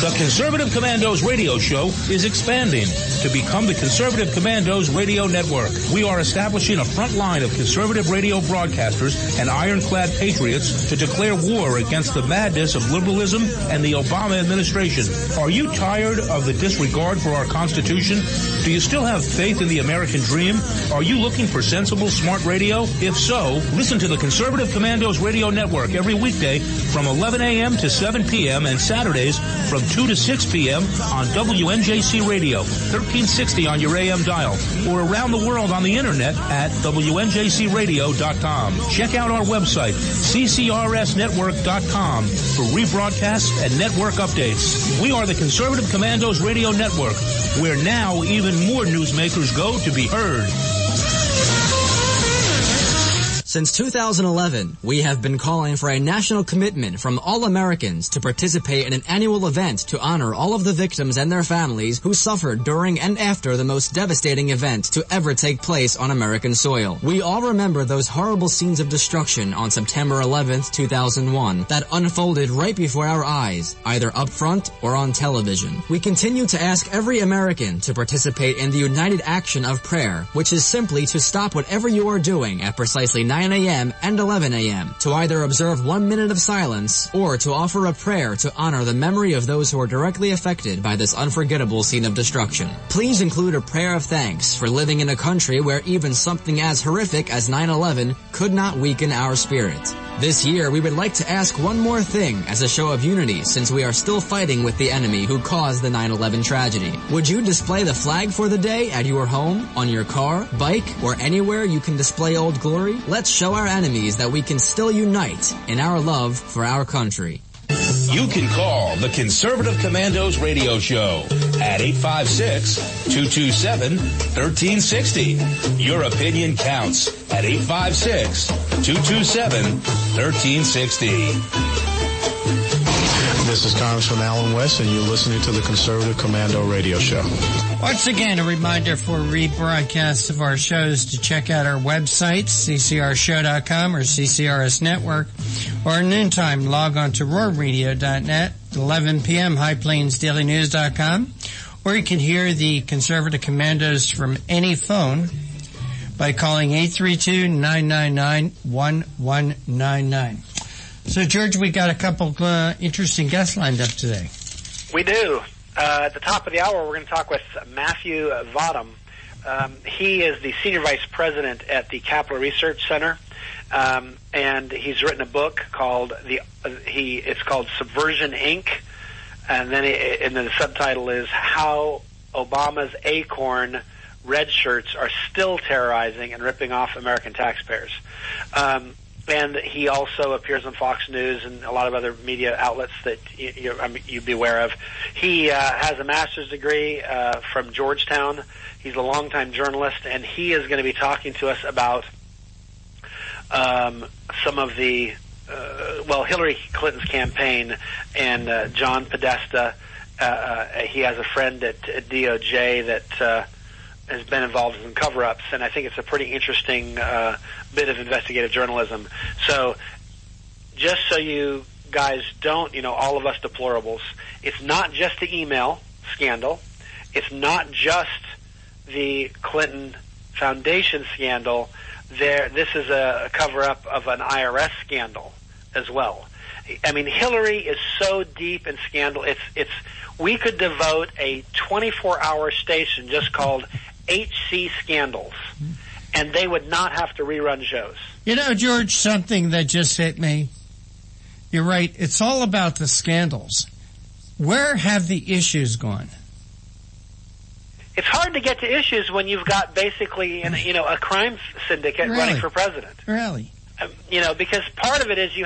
S7: The Conservative Commandos radio show is expanding to become the Conservative Commandos Radio Network. We are establishing a front line of conservative radio broadcasters and ironclad patriots to declare war against the madness of liberalism and the Obama administration. Are you tired of the disregard for our Constitution? Do you still have faith in the American dream? Are you looking for sensible, smart radio? If so, listen to the Conservative Commandos Radio Network every weekday from 11 a.m. to 7 p.m. and Saturdays from 2 to 6 p.m. on WNJC Radio, 1360 on your AM dial, or around the world on the internet at WNJCradio.com. Check out our website, CCRSnetwork.com, for rebroadcasts and network updates. We are the Conservative Commandos Radio Network, where now even more newsmakers go to be heard.
S11: Since 2011, we have been calling for a national commitment from all Americans to participate in an annual event to honor all of the victims and their families who suffered during and after the most devastating event to ever take place on American soil. We all remember those horrible scenes of destruction on September 11th, 2001 that unfolded right before our eyes, either up front or on television. We continue to ask every American to participate in the united action of prayer, which is simply to stop whatever you are doing at precisely 9 a.m. and 11 a.m. to either observe 1 minute of silence or to offer a prayer to honor the memory of those who are directly affected by this unforgettable scene of destruction. Please include a prayer of thanks for living in a country where even something as horrific as 9/11 could not weaken our spirit. This year, we would like to ask one more thing as a show of unity since we are still fighting with the enemy who caused the 9/11 tragedy. Would you display the flag for the day at your home, on your car, bike, or anywhere you can display Old Glory? Let's show our enemies that we can still unite in our love for our country.
S7: You can call the Conservative Commandos radio show at 856-227-1360. Your opinion counts at 856-227-1360.
S12: This is Congressman Alan West, and you're listening to the Conservative Commando Radio Show.
S8: Once again, a reminder for rebroadcasts of our shows to check out our website, ccrshow.com or CCRS Network, or noontime, log on to roarradio.net, 11 p.m., highplainsdailynews.com, or you can hear the Conservative Commandos from any phone by calling 832-999-1199. So, George, we got a couple interesting guests lined up today.
S9: We do. At the top of the hour, we're going to talk with Matthew Vodham. He is the Senior Vice President at the Capital Research Center, and he's written a book called it's called Subversion, Inc., and then the subtitle is How Obama's Acorn Red Shirts Are Still Terrorizing and Ripping Off American Taxpayers. And he also appears on Fox News and a lot of other media outlets that you'd be aware of. He has a master's degree from Georgetown. He's a longtime journalist, and he is going to be talking to us about some of the, Hillary Clinton's campaign and John Podesta. He has a friend at DOJ that has been involved in cover-ups, and I think it's a pretty interesting bit of investigative journalism. So just so you guys don't, all of us deplorables, it's not just the email scandal. It's not just the Clinton Foundation scandal. This is a cover-up of an IRS scandal as well. I mean, Hillary is so deep in scandal. We could devote a 24-hour station just called HC Scandals, and they would not have to rerun shows.
S8: George, something that just hit me. You're right. It's all about the scandals. Where have the issues gone?
S9: It's hard to get to issues when you've got basically a crime syndicate running for president.
S8: Really?
S9: Because part of it is if you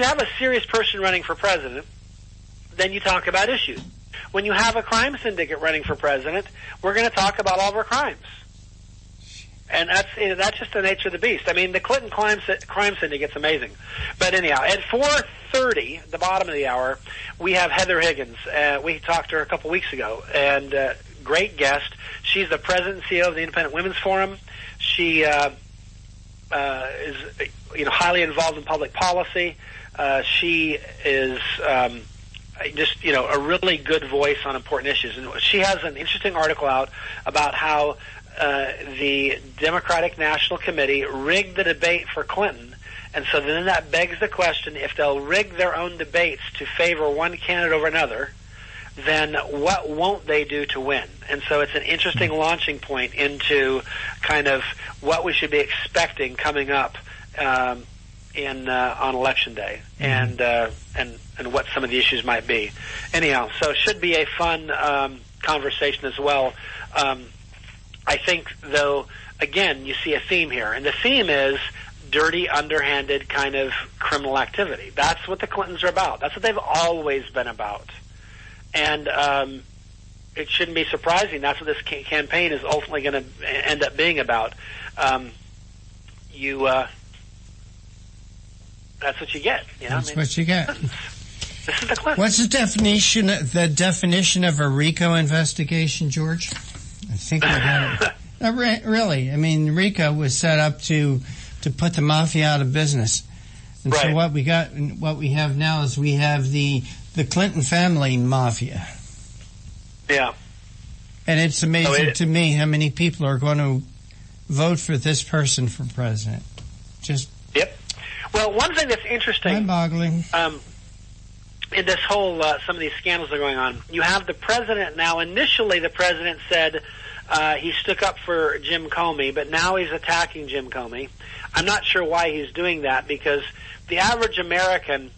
S9: have a serious person running for president, then you talk about issues. When you have a crime syndicate running for president, we're going to talk about all of our crimes. And that's just the nature of the beast. I mean, the Clinton crime syndicate's amazing. But anyhow, at 4:30, the bottom of the hour, we have Heather Higgins. We talked to her a couple weeks ago, and great guest. She's the president and CEO of the Independent Women's Forum. She is highly involved in public policy. She is just a really good voice on important issues, and she has an interesting article out about how the Democratic National Committee rigged the debate for Clinton, and so then that begs the question: if they'll rig their own debates to favor one candidate over another, then what won't they do to win? And so it's an interesting launching point into kind of what we should be expecting coming up on Election Day, and what some of the issues might be. Anyhow, so it should be a fun conversation as well. I think, though, again, you see a theme here, and the theme is dirty, underhanded kind of criminal activity. That's what the Clintons are about. That's what they've always been about. And it shouldn't be surprising. That's what this campaign is ultimately going to end up being about. That's what you get.
S8: That's what you get.
S9: This is the Clintons.
S8: What's the definition of a RICO investigation, George? I think we got it. Really, I mean, RICO was set up to put the mafia out of business. And
S9: right.
S8: So what we have now is we have the Clinton family mafia.
S9: Yeah.
S8: And it's amazing to me how many people are going to vote for this person for president.
S9: Yep. Well, one thing that's interesting,
S8: mind-boggling,
S9: in this whole some of these scandals that are going on, you have the president now. Initially, the president said he stuck up for Jim Comey, but now he's attacking Jim Comey. I'm not sure why he's doing that, because the average American,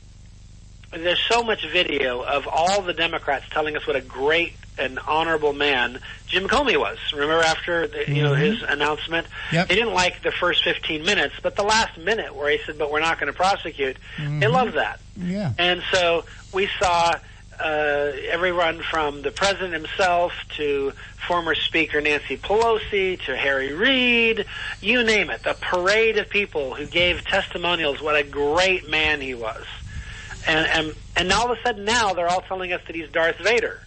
S9: there's so much video of all the Democrats telling us what a great and honorable man Jim Comey was. Remember after his announcement?
S8: Yep.
S9: They didn't like the first 15 minutes, but the last minute where he said, but we're not going to prosecute, they loved that.
S8: Yeah.
S9: And so we saw everyone from the president himself to former Speaker Nancy Pelosi to Harry Reid, you name it, the parade of people who gave testimonials what a great man he was. And all of a sudden now they're all telling us that he's Darth Vader.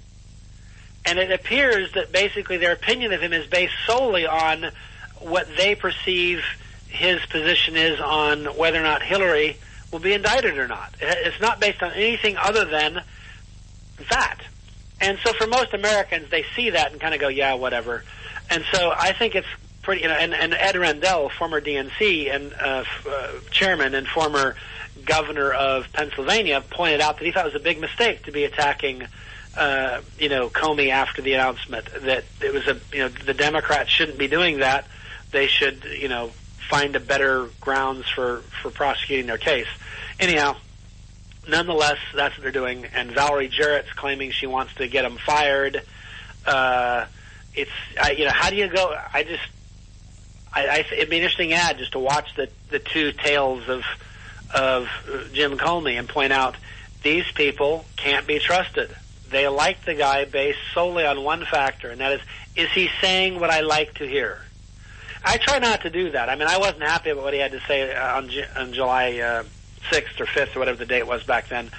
S9: And it appears that basically their opinion of him is based solely on what they perceive his position is on whether or not Hillary will be indicted or not. It's not based on anything other than that. And so for most Americans, they see that and kind of go, yeah, whatever. And so I think it's pretty, and Ed Rendell, former DNC and chairman and former governor of Pennsylvania, pointed out that he thought it was a big mistake to be attacking Comey after the announcement, that it was the Democrats shouldn't be doing that. They should, find a better grounds for prosecuting their case. Anyhow, nonetheless, that's what they're doing. And Valerie Jarrett's claiming she wants to get him fired. How do you go? It'd be an interesting ad just to watch the two tales of Jim Comey and point out these people can't be trusted. They like the guy based solely on one factor, and that is he saying what I like to hear? I try not to do that. I mean, I wasn't happy about what he had to say on July 6th or 5th or whatever the date was back then.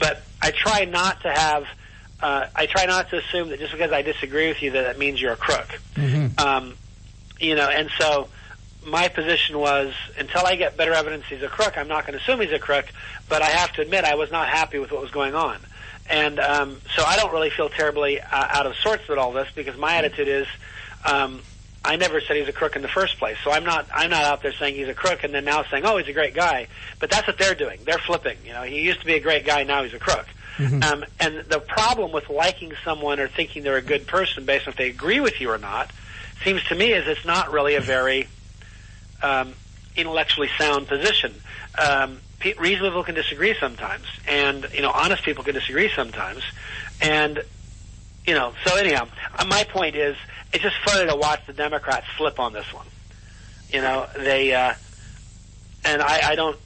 S9: But I try not to assume that just because I disagree with you that means you're a crook. Mm-hmm. And so my position was, until I get better evidence he's a crook, I'm not going to assume he's a crook, but I have to admit I was not happy with what was going on. And so I don't really feel terribly out of sorts with all this, because my attitude is I never said he's a crook in the first place. So I'm not out there saying he's a crook and then now saying, oh, he's a great guy. But that's what they're doing. They're flipping. He used to be a great guy, now he's a crook. Mm-hmm. And the problem with liking someone or thinking they're a good person based on if they agree with you or not, seems to me is it's not really a very intellectually sound position. Reasonable people can disagree sometimes, and honest people can disagree sometimes, and so anyhow, my point is it's just funny to watch the Democrats flip on this one. They and I don't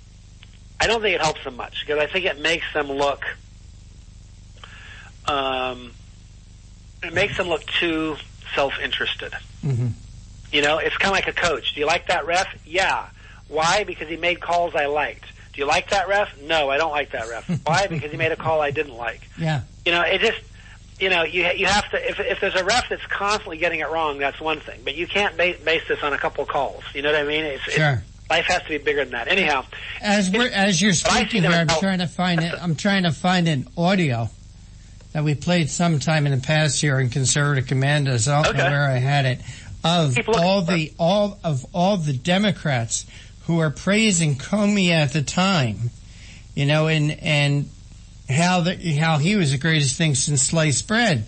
S9: think it helps them much, because I think it makes them look too self-interested. Mm-hmm. It's kind of like a coach. Do you like that ref? Yeah. Why? Because he made calls I liked. Do you like that ref? No, I don't like that ref. Why? Because he made a call I didn't like. Yeah. It just, you have to, if there's a ref that's constantly getting it wrong, that's one thing. But you can't base this on a couple calls. You know what I mean? Sure. Life has to be bigger than that. Anyhow.
S8: As you're speaking here, I'm trying to find an audio that we played sometime in the past here in Conservative Commandos. I don't know where I had it. Of all the Democrats who are praising Comey at the time, and how he was the greatest thing since sliced bread.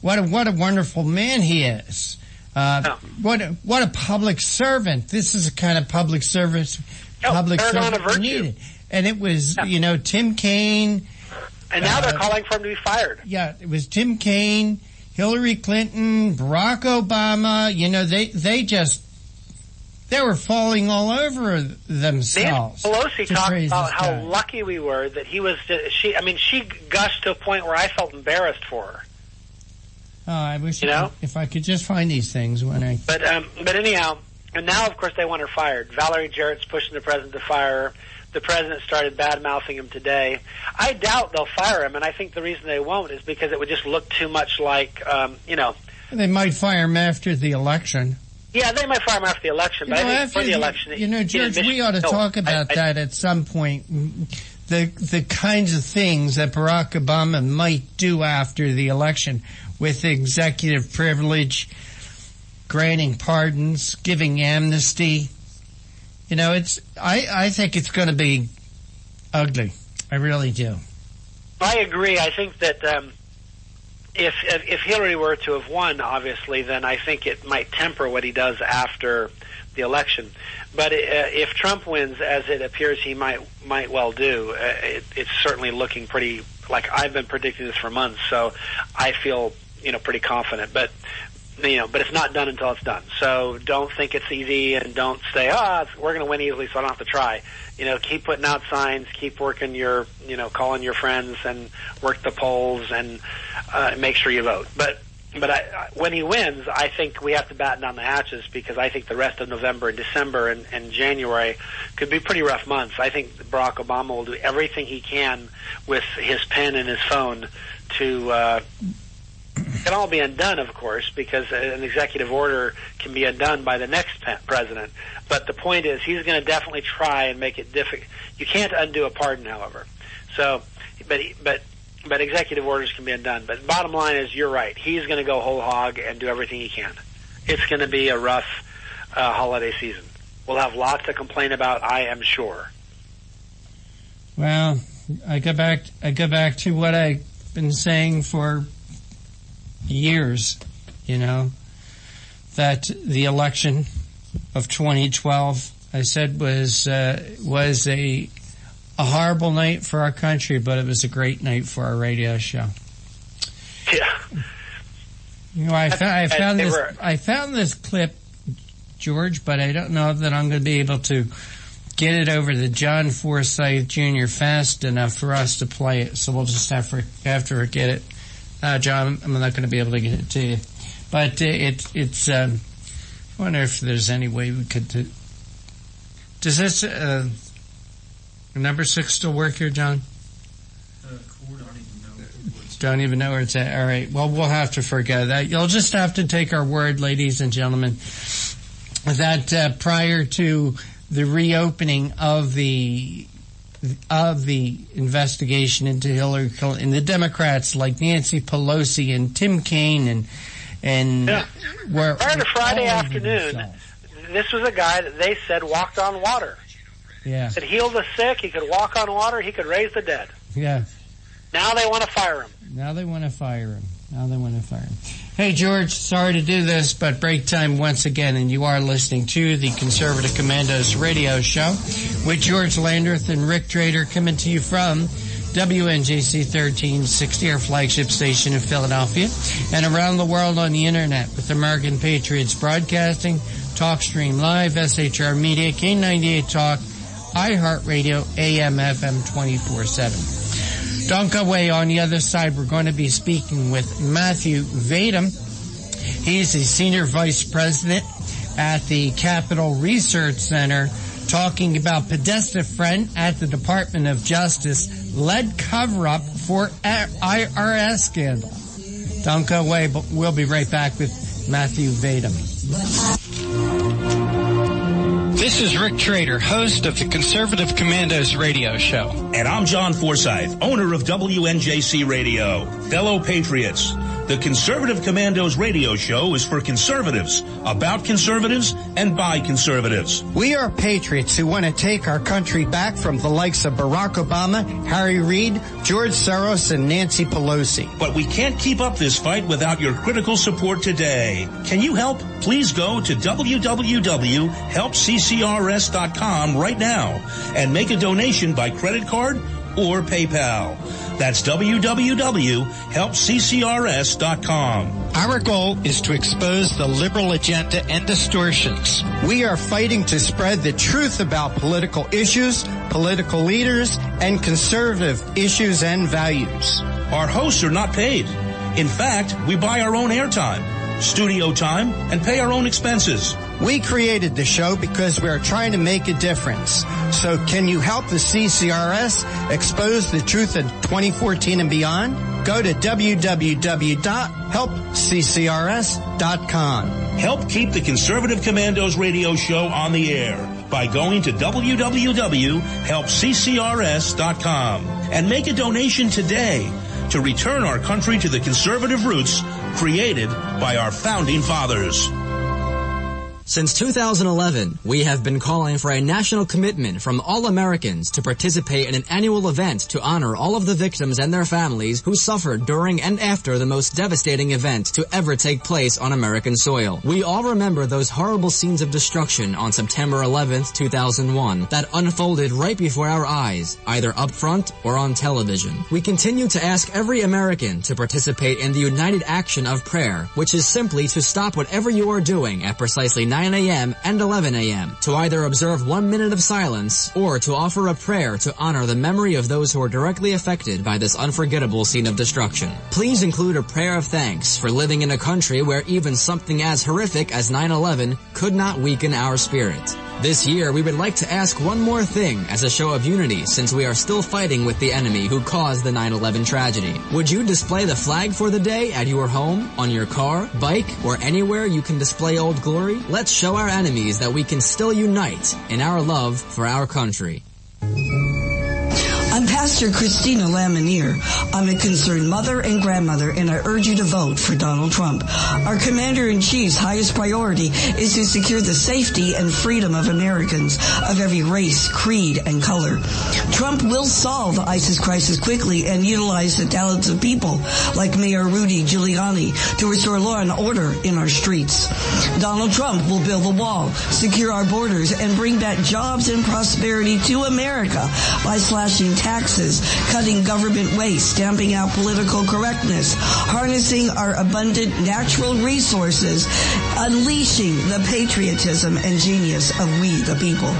S8: What a wonderful man he is. What a public servant. This is a kind of public service servant we needed. And it was Tim Kaine.
S9: And now they're calling for him to be fired. Yeah,
S8: it was Tim Kaine, Hillary Clinton, Barack Obama. They were falling all over themselves.
S9: Nancy Pelosi talked about how lucky we were that he was. She gushed to a point where I felt embarrassed for her.
S8: Oh, I wish if I could just find these things when I.
S9: But anyhow, and now of course they want her fired. Valerie Jarrett's pushing the president to fire her. The president started bad-mouthing him today. I doubt they'll fire him, and I think the reason they won't is because it would just look too much like,
S8: They might fire him after the election.
S9: Yeah, they might fire him after the election, but I think for the election...
S8: George, we ought to talk about that at some point. The kinds of things that Barack Obama might do after the election with executive privilege, granting pardons, giving amnesty... I think it's going to be ugly. I really do.
S9: I agree. I think that if Hillary were to have won, obviously, then I think it might temper what he does after the election. But if Trump wins, as it appears he might well do, it's certainly looking pretty like I've been predicting this for months. So I feel pretty confident. But it's not done until it's done. So don't think it's easy, and don't say, we're going to win easily, so I don't have to try. Keep putting out signs, keep working calling your friends, and work the polls, and make sure you vote. But when he wins, I think we have to batten down the hatches, because I think the rest of November and December and January could be pretty rough months. I think Barack Obama will do everything he can with his pen and his phone to it can all be undone, of course, because an executive order can be undone by the next president. But the point is, he's going to definitely try and make it difficult. You can't undo a pardon, however. So, but executive orders can be undone. But bottom line is, you're right. He's going to go whole hog and do everything he can. It's going to be a rough holiday season. We'll have lots to complain about, I am sure.
S8: Well, I go back to what I've been saying for years, that the election of 2012, I said, was a horrible night for our country, but it was a great night for our radio show.
S9: Yeah.
S8: I found this clip, George, but I don't know that I'm going to be able to get it over to John Forsyth Jr. fast enough for us to play it, so we'll just have to get it. John, I'm not going to be able to get it to you. But it's I wonder if there's any way we could do. Does this number 6 still work here, John? Don't even know where it's at. All right. Well, we'll have to forget that. You'll just have to take our word, ladies and gentlemen, that prior to the reopening of the investigation into Hillary Clinton, and the Democrats like Nancy Pelosi and Tim Kaine were
S9: prior to Friday afternoon, this was a guy that they said walked on water.
S8: Yeah.
S9: He could heal the sick, he could walk on water, he could raise the dead.
S8: Yeah.
S9: Now they want to fire him.
S8: Hey, George, sorry to do this, but break time once again, and you are listening to the Conservative Commandos radio show with George Landreth and Rick Trader, coming to you from WNJC 1360, our flagship station in Philadelphia, and around the world on the internet with American Patriots Broadcasting, TalkStream Live, SHR Media, K98 Talk, iHeartRadio, AM, FM 24/7. Don't go away. On the other side, we're going to be speaking with Matthew Vadum. He's the Senior Vice President at the Capitol Research Center, talking about Podesta friend at the Department of Justice led cover-up for IRS scandal. Don't go away, but we'll be right back with Matthew Vadum. This is Rick Trader, host of the Conservative Commandos radio show.
S7: And I'm John Forsyth, owner of WNJC Radio. Fellow patriots, the Conservative Commandos radio show is for conservatives, about conservatives, and by conservatives.
S8: We are patriots who want to take our country back from the likes of Barack Obama, Harry Reid, George Soros, and Nancy Pelosi.
S7: But we can't keep up this fight without your critical support today. Can you help? Please go to www.helpccrs.com right now and make a donation by credit card or PayPal. That's www.helpccrs.com.
S8: Our goal is to expose the liberal agenda and distortions. We are fighting to spread the truth about political issues, political leaders, and conservative issues and values.
S7: Our hosts are not paid. In fact, we buy our own airtime, studio time, and pay our own expenses.
S8: We created the show because we are trying to make a difference. So can you help the CCRS expose the truth in 2014 and beyond? Go to www.helpccrs.com.
S7: Help keep the Conservative Commandos radio show on the air by going to www.helpccrs.com and make a donation today to return our country to the conservative roots created by our founding fathers.
S11: Since 2011, we have been calling for a national commitment from all Americans to participate in an annual event to honor all of the victims and their families who suffered during and after the most devastating event to ever take place on American soil. We all remember those horrible scenes of destruction on September 11th, 2001 that unfolded right before our eyes, either up front or on television. We continue to ask every American to participate in the united action of prayer, which is simply to stop whatever you are doing at precisely 9 9 a.m. and 11 a.m. to either observe 1 minute of silence or to offer a prayer to honor the memory of those who were directly affected by this unforgettable scene of destruction. Please include a prayer of thanks for living in a country where even something as horrific as 9/11 could not weaken our spirit. This year, we would like to ask one more thing as a show of unity since we are still fighting with the enemy who caused the 9/11 tragedy. Would you display the flag for the day at your home, on your car, bike, or anywhere you can display Old Glory? Let's show our enemies that we can still unite in our love for our country.
S13: I'm Pastor Christina Lamanier. I'm a concerned mother and grandmother, and I urge you to vote for Donald Trump. Our Commander-in-Chief's highest priority is to secure the safety and freedom of Americans of every race, creed, and color. Trump will solve the ISIS crisis quickly and utilize the talents of people like Mayor Rudy Giuliani to restore law and order in our streets. Donald Trump will build the wall, secure our borders, and bring back jobs and prosperity to America by slashing taxes, cutting government waste, stamping out political correctness, harnessing our abundant natural resources, unleashing the patriotism and genius of we the people.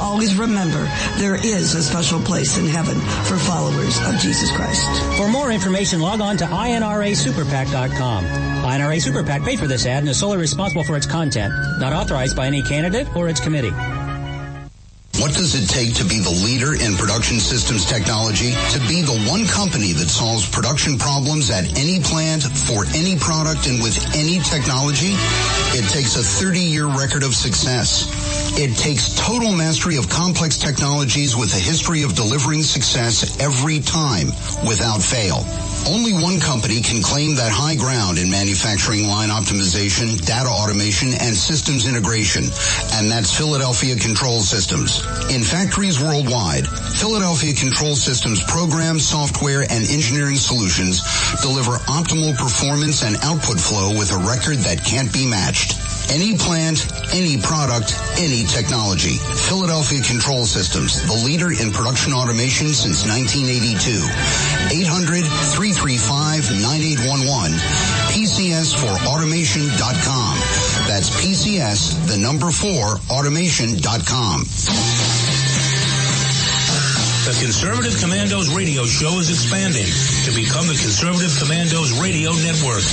S13: Always remember, there is a special place in heaven for followers of Jesus Christ.
S14: For more information, log on to INRASuperPAC.com. INRA Super PAC paid for this ad and is solely responsible for its content, not authorized by any candidate or its committee.
S15: What does it take to be the leader in production systems technology? To be the one company that solves production problems at any plant, for any product, and with any technology? It takes a 30-year record of success. It takes total mastery of complex technologies with a history of delivering success every time, without fail. Only one company can claim that high ground in manufacturing line optimization, data automation, and systems integration, and that's Philadelphia Control Systems. In factories worldwide, Philadelphia Control Systems programs, software, and engineering solutions deliver optimal performance and output flow with a record that can't be matched. Any plant, any product, any technology. Philadelphia Control Systems, the leader in production automation since 1982. 800-335-9811. PCS4automation.com. That's PCS, the number 4, automation.com.
S7: The Conservative Commandos radio show is expanding to become the Conservative Commandos Radio Network.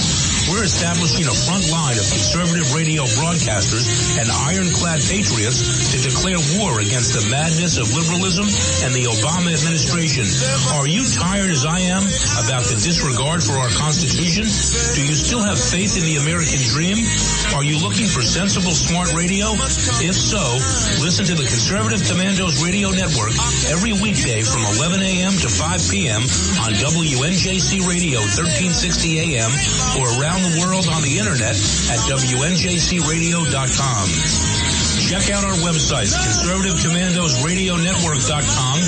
S7: We're establishing a front line of conservative radio broadcasters and ironclad patriots to declare war against the madness of liberalism and the Obama administration. Are you tired as I am about the disregard for our Constitution? Do you still have faith in the American dream? Are you looking for sensible, smart radio? If so, listen to the Conservative Commandos Radio Network every weekday from 11 a.m. to 5 p.m. on WNJC Radio 1360 a.m. or around the world on the internet at WNJCradio.com. Check out our websites, ConservativeCommandosRadioNetwork.com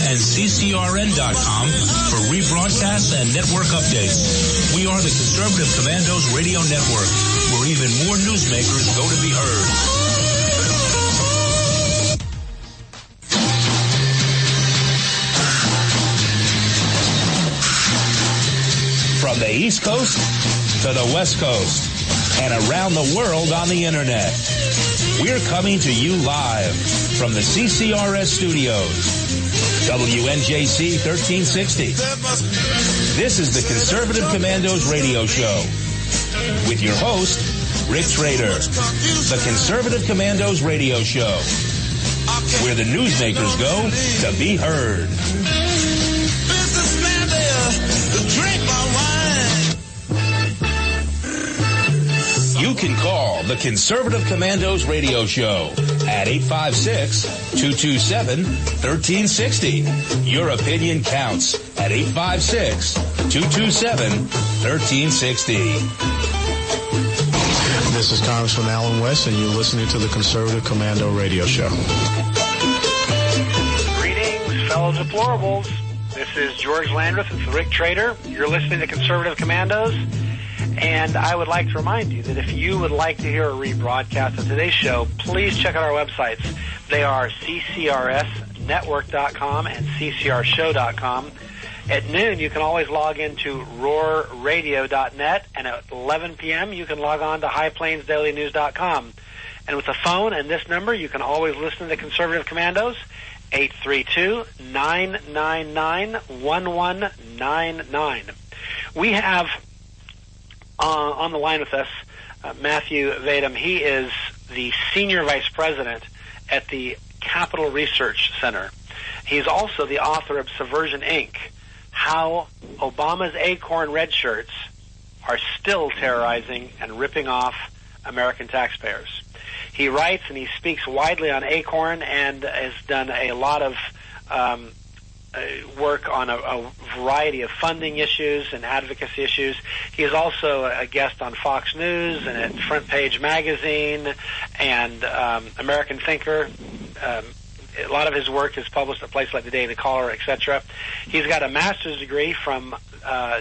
S7: and CCRN.com for rebroadcasts and network updates. We are the Conservative Commandos Radio Network, where even more newsmakers go to be heard. From the East Coast to the West Coast and around the world on the internet, we're coming to you live from the CCRS studios. WNJC 1360. This is the Conservative Commandos radio show with your host, Rick Trader. The Conservative Commandos radio show, where the newsmakers go to be heard. You can call the Conservative Commandos radio show at 856-227-1360. Your opinion counts at 856-227-1360.
S12: This is Congressman Alan West, and you're listening to the Conservative Commando radio show.
S9: Greetings, fellow deplorables. This is George Landreth with Rick Trader. You're listening to Conservative Commandos. And I would like to remind you that if you would like to hear a rebroadcast of today's show, please check out our websites. They are ccrsnetwork.com and ccrshow.com. At noon, you can always log into roarradio.net, and at 11 p.m., you can log on to highplainsdailynews.com. And with the phone and this number, you can always listen to the Conservative Commandos, 832-999-1199. We have on the line with us Matthew Vadum. He is the Senior Vice President at the Capital Research Center. He's also the author of Subversion, Inc., How Obama's Acorn Red Shirts Are Still Terrorizing and Ripping Off American Taxpayers. He writes and he speaks widely on Acorn and has done a lot of work on a variety of funding issues and advocacy issues. He is also a guest on Fox News and at Front Page Magazine and American Thinker. A lot of his work is published at places like the Daily Caller, etc. He's got a master's degree from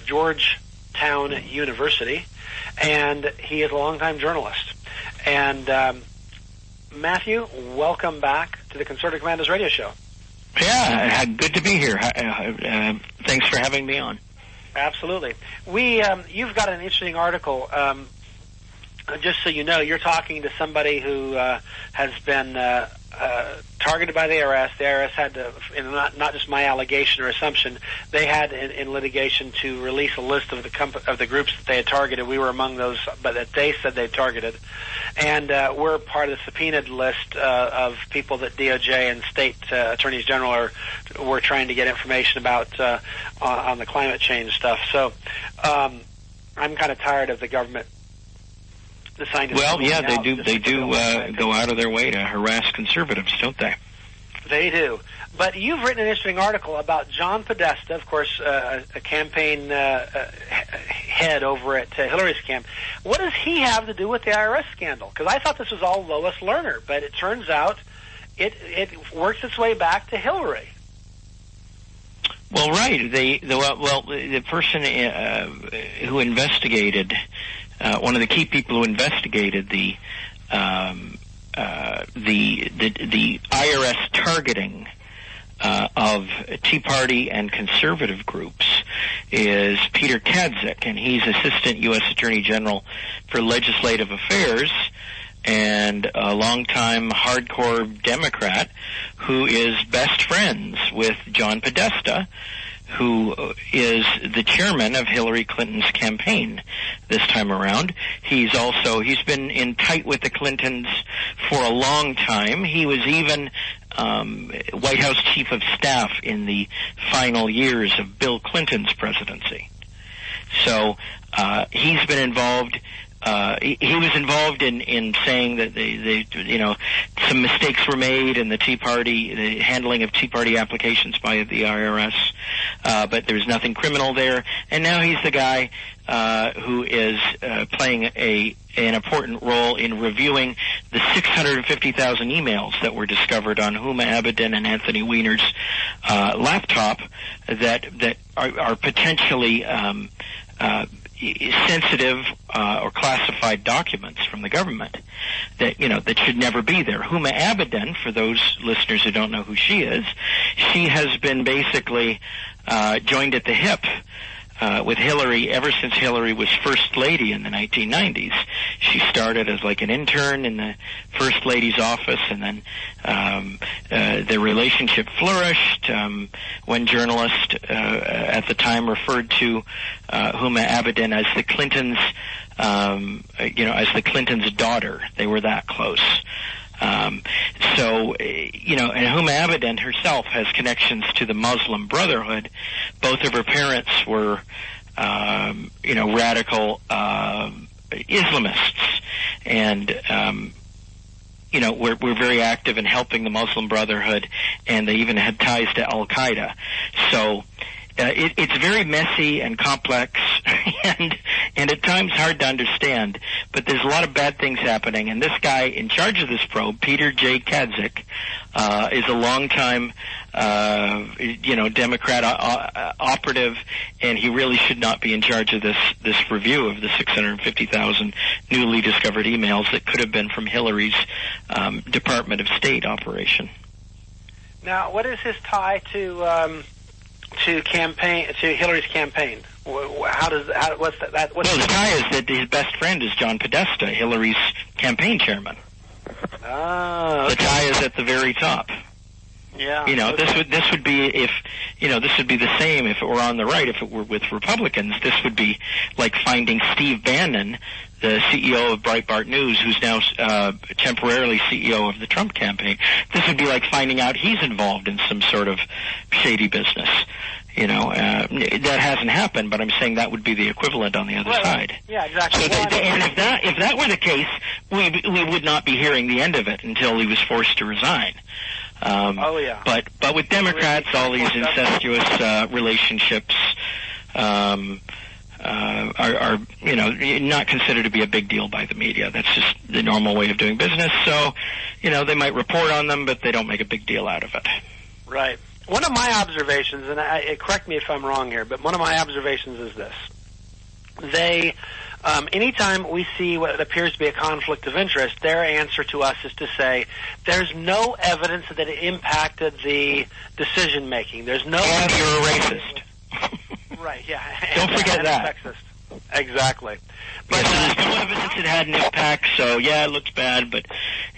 S9: Georgetown University, and he is a longtime journalist. And Matthew, welcome back to the Conservative Commandos radio show.
S16: Yeah, good to be here. Thanks for having me on.
S9: Absolutely. You've got an interesting article. Just so you know, you're talking to somebody who has been targeted by the IRS. The IRS had to, not just my allegation or assumption, they had in litigation to release a list of the groups that they had targeted. We were among those, but that they said they targeted. And we're part of the subpoenaed list of people that DOJ and state attorneys general were trying to get information about on the climate change stuff. So I'm kind of tired of the government.
S16: Well, yeah, they do go out of their way to harass conservatives, don't they?
S9: They do. But you've written an interesting article about John Podesta, of course, a campaign head over at Hillary's camp. What does he have to do with the IRS scandal? Because I thought this was all Lois Lerner, but it turns out it works its way back to Hillary.
S16: Well, right. The person who investigated. One of the key people who investigated the IRS targeting of Tea Party and conservative groups is Peter Kadzik, and he's Assistant U.S. Attorney General for Legislative Affairs and a longtime hardcore Democrat who is best friends with John Podesta, who is the chairman of Hillary Clinton's campaign this time around. He's been in tight with the Clintons for a long time. He was even White House chief of staff in the final years of Bill Clinton's presidency. So he's been involved. He was involved in saying that they some mistakes were made in the Tea Party, the handling of Tea Party applications by the IRS, but there's nothing criminal there. And now he's the guy who is playing an important role in reviewing the 650,000 emails that were discovered on Huma Abedin and Anthony Weiner's laptop that are potentially sensitive or classified documents from the government that should never be there. Huma Abedin, for those listeners who don't know who she is, she has been basically joined at the hip with Hillary ever since Hillary was First Lady in the 1990s. She started as like an intern in the First Lady's office, and then the relationship flourished. One journalist at the time referred to Huma Abedin as the Clintons, as the Clintons' daughter. They were that close. And Huma Abedin herself has connections to the Muslim Brotherhood. Both of her parents were, radical Islamists, and we're very active in helping the Muslim Brotherhood, and they even had ties to Al Qaeda. So it's very messy and complex, and at times hard to understand. But there's a lot of bad things happening, and this guy in charge of this probe, Peter J. Kadzik, is a longtime, Democrat operative, and he really should not be in charge of this review of the 650,000 newly discovered emails that could have been from Hillary's Department of State operation.
S9: Now, what is his tie to Hillary's campaign? What's that?
S16: The tie is that his best friend is John Podesta, Hillary's campaign chairman. The tie is at the very top.
S9: Yeah.
S16: This would be the same if it were on the right. If it were with Republicans, this would be like finding Steve Bannon, the CEO of Breitbart News, who's now temporarily CEO of the Trump campaign. This would be like finding out he's involved in some sort of shady business. That hasn't happened, but I'm saying that would be the equivalent on the other side.
S9: Yeah, exactly.
S16: So and if that were the case, we would not be hearing the end of it until he was forced to resign. But with Democrats, all these incestuous relationships are not considered to be a big deal by the media. That's just the normal way of doing business. So, they might report on them, but they don't make a big deal out of it.
S9: Right. One of my observations, and correct me if I'm wrong here, but one of my observations is this. Anytime we see what appears to be a conflict of interest, their answer to us is to say, there's no evidence that it impacted the decision-making. There's no
S16: And you're a racist.
S9: Right, yeah.
S16: Don't forget that.
S9: Sexist. Exactly.
S16: But there's no evidence it had an impact, so yeah, it looks bad, but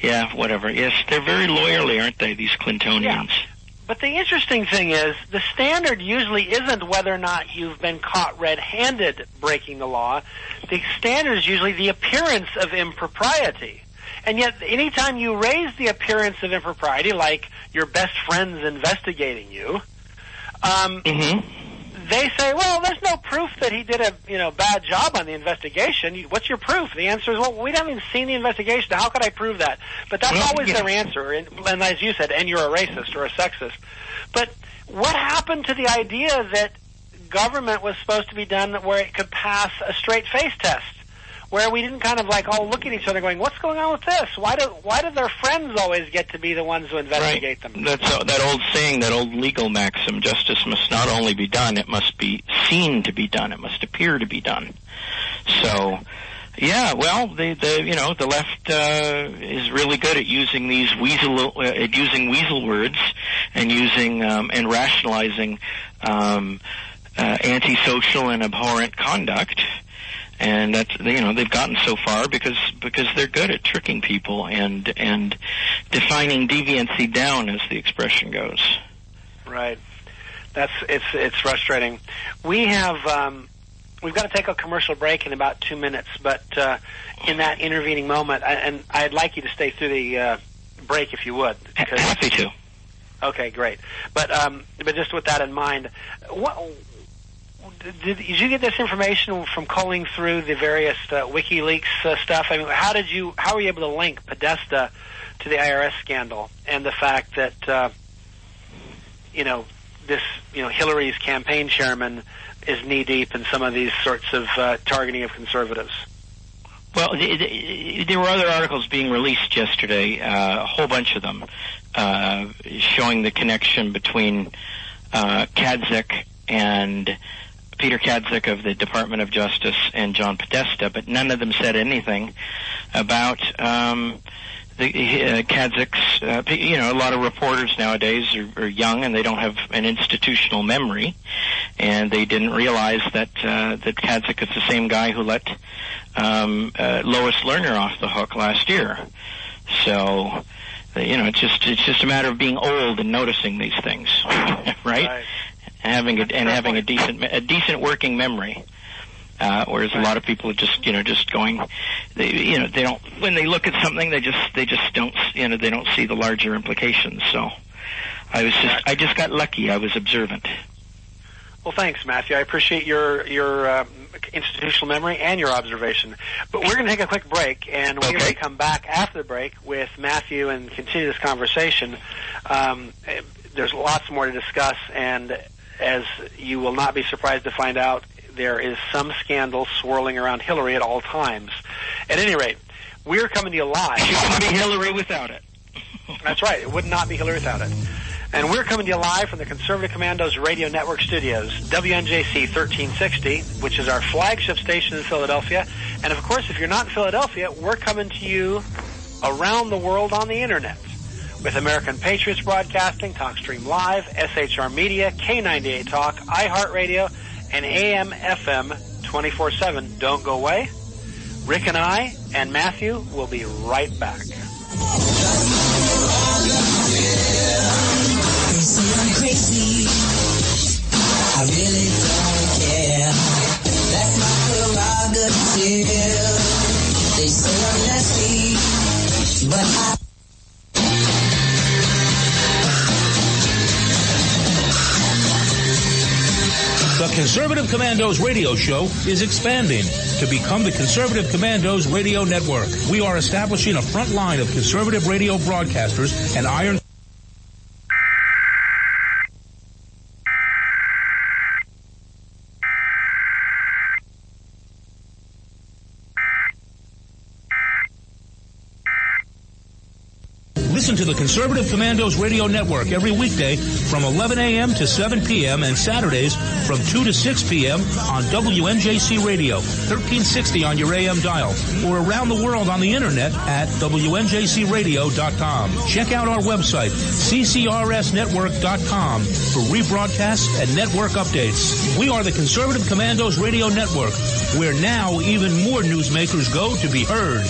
S16: yeah, whatever. Yes, they're very lawyerly, aren't they, these Clintonians?
S9: Yeah. But the interesting thing is, the standard usually isn't whether or not you've been caught red-handed breaking the law. The standard is usually the appearance of impropriety. And yet, anytime you raise the appearance of impropriety, like your best friend's investigating you, they say, well, there's no proof that he did a bad job on the investigation. What's your proof? The answer is, well, we haven't even seen the investigation. How could I prove that? But that's always their answer. And as you said, and you're a racist or a sexist. But what happened to the idea that government was supposed to be done where it could pass a straight face test, where we didn't kind of all look at each other going, what's going on with this? Why do their friends always get to be the ones who investigate them?
S16: That's that old saying, that old legal maxim, justice must not only be done, it must be seen to be done. It must appear to be done. So, yeah, well, the left is really good at using these weasel words and using and rationalizing antisocial and abhorrent conduct. And that's, they've gotten so far because they're good at tricking people and defining deviancy down, as the expression goes.
S9: Right. It's frustrating. We've got to take a commercial break in about 2 minutes, but in that intervening moment, and I'd like you to stay through the break if you would.
S16: Happy to.
S9: Okay, great. But just with that in mind, did you get this information from culling through the various WikiLeaks stuff? I mean, how were you able to link Podesta to the IRS scandal and the fact that Hillary's campaign chairman is knee deep in some of these sorts of targeting of conservatives?
S16: Well, there were other articles being released yesterday, a whole bunch of them, showing the connection between Kadzik and Peter Kadzik of the Department of Justice and John Podesta, but none of them said anything about the Kadzik's. A lot of reporters nowadays are young and they don't have an institutional memory, and they didn't realize that Kadzik is the same guy who let Lois Lerner off the hook last year. So, it's just a matter of being old and noticing these things, right? Having a decent working memory, whereas a lot of people are just going, they don't, when they look at something, they just don't, they don't see the larger implications. So I just got lucky. I was observant.
S9: Well, thanks, Matthew. I appreciate your institutional memory and your observation. But we're going to take a quick break, and we're going to come back after the break with Matthew and continue this conversation. There's lots more to discuss, and as you will not be surprised to find out, there is some scandal swirling around Hillary at all times. At any rate, we're coming to you live.
S16: She wouldn't be Hillary without it.
S9: That's right. It would not be Hillary without it. And we're coming to you live from the Conservative Commandos Radio Network studios, WNJC 1360, which is our flagship station in Philadelphia. And, of course, if you're not in Philadelphia, we're coming to you around the world on the Internet, with American Patriots Broadcasting, TalkStream Live, SHR Media, K98 Talk, iHeartRadio, and AM/FM 24/7. Don't go away. Rick and I and Matthew will be right back.
S10: I really don't care. That's my prerogative. They say I'm nasty, but I...
S7: The Conservative Commandos radio show is expanding to become the Conservative Commandos radio network. We are establishing a front line of conservative radio broadcasters and iron... Listen to the Conservative Commandos Radio Network every weekday from 11 a.m. to 7 p.m. and Saturdays from 2 to 6 p.m. on WNJC Radio, 1360 on your AM dial, or around the world on the internet at WNJCradio.com. Check out our website, CCRSnetwork.com, for rebroadcasts and network updates. We are the Conservative Commandos Radio Network, where now even more newsmakers go to be heard.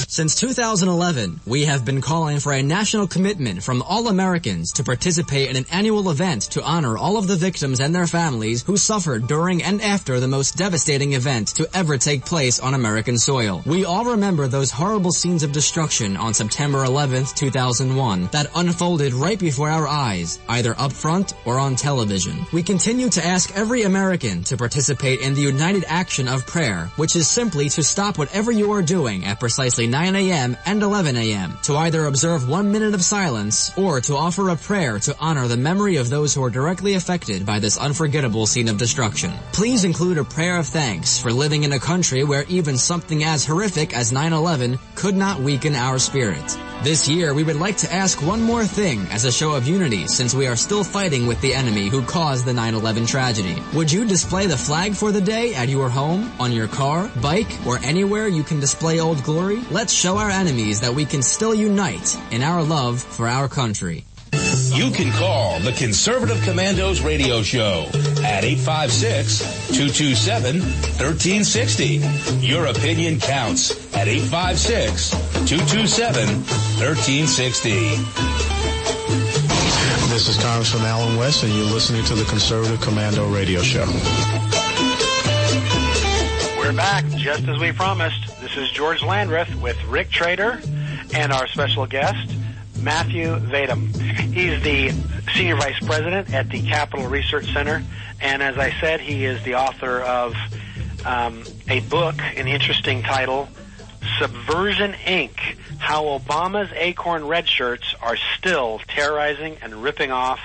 S11: Since 2011, we have been calling for a national commitment from all Americans to participate in an annual event to honor all of the victims and their families who suffered during and after the most devastating event to ever take place on American soil. We all remember those horrible scenes of destruction on September 11th, 2001 that unfolded right before our eyes, either up front or on television. We continue to ask every American to participate in the united action of prayer, which is simply to stop whatever you are doing at precisely 9 a.m. and 11 a.m. to either observe 1 minute of silence or to offer a prayer to honor the memory of those who are directly affected by this unforgettable scene of destruction. Please include a prayer of thanks for living in a country where even something as horrific as 9/11 could not weaken our spirit. This year, we would like to ask one more thing as a show of unity, since we are still fighting with the enemy who caused the 9/11 tragedy. Would you display the flag for the day at your home, on your car, bike, or anywhere you can display Old Glory? Let's show our enemies that we can still unite in our love for our country.
S7: You can call the Conservative Commandos radio show at 856-227-1360. Your opinion counts at 856-227-1360.
S12: This is Congressman Alan West, and you're listening to the Conservative Commando radio show.
S9: We're back, just as we promised. This is George Landreth with Rick Trader and our special guest, Matthew Vadum. He's the Senior Vice President at the Capital Research Center, and as I said, he is the author of a book, an interesting title, Subversion, Inc., How Obama's Acorn Red Shirts Are Still Terrorizing and Ripping Off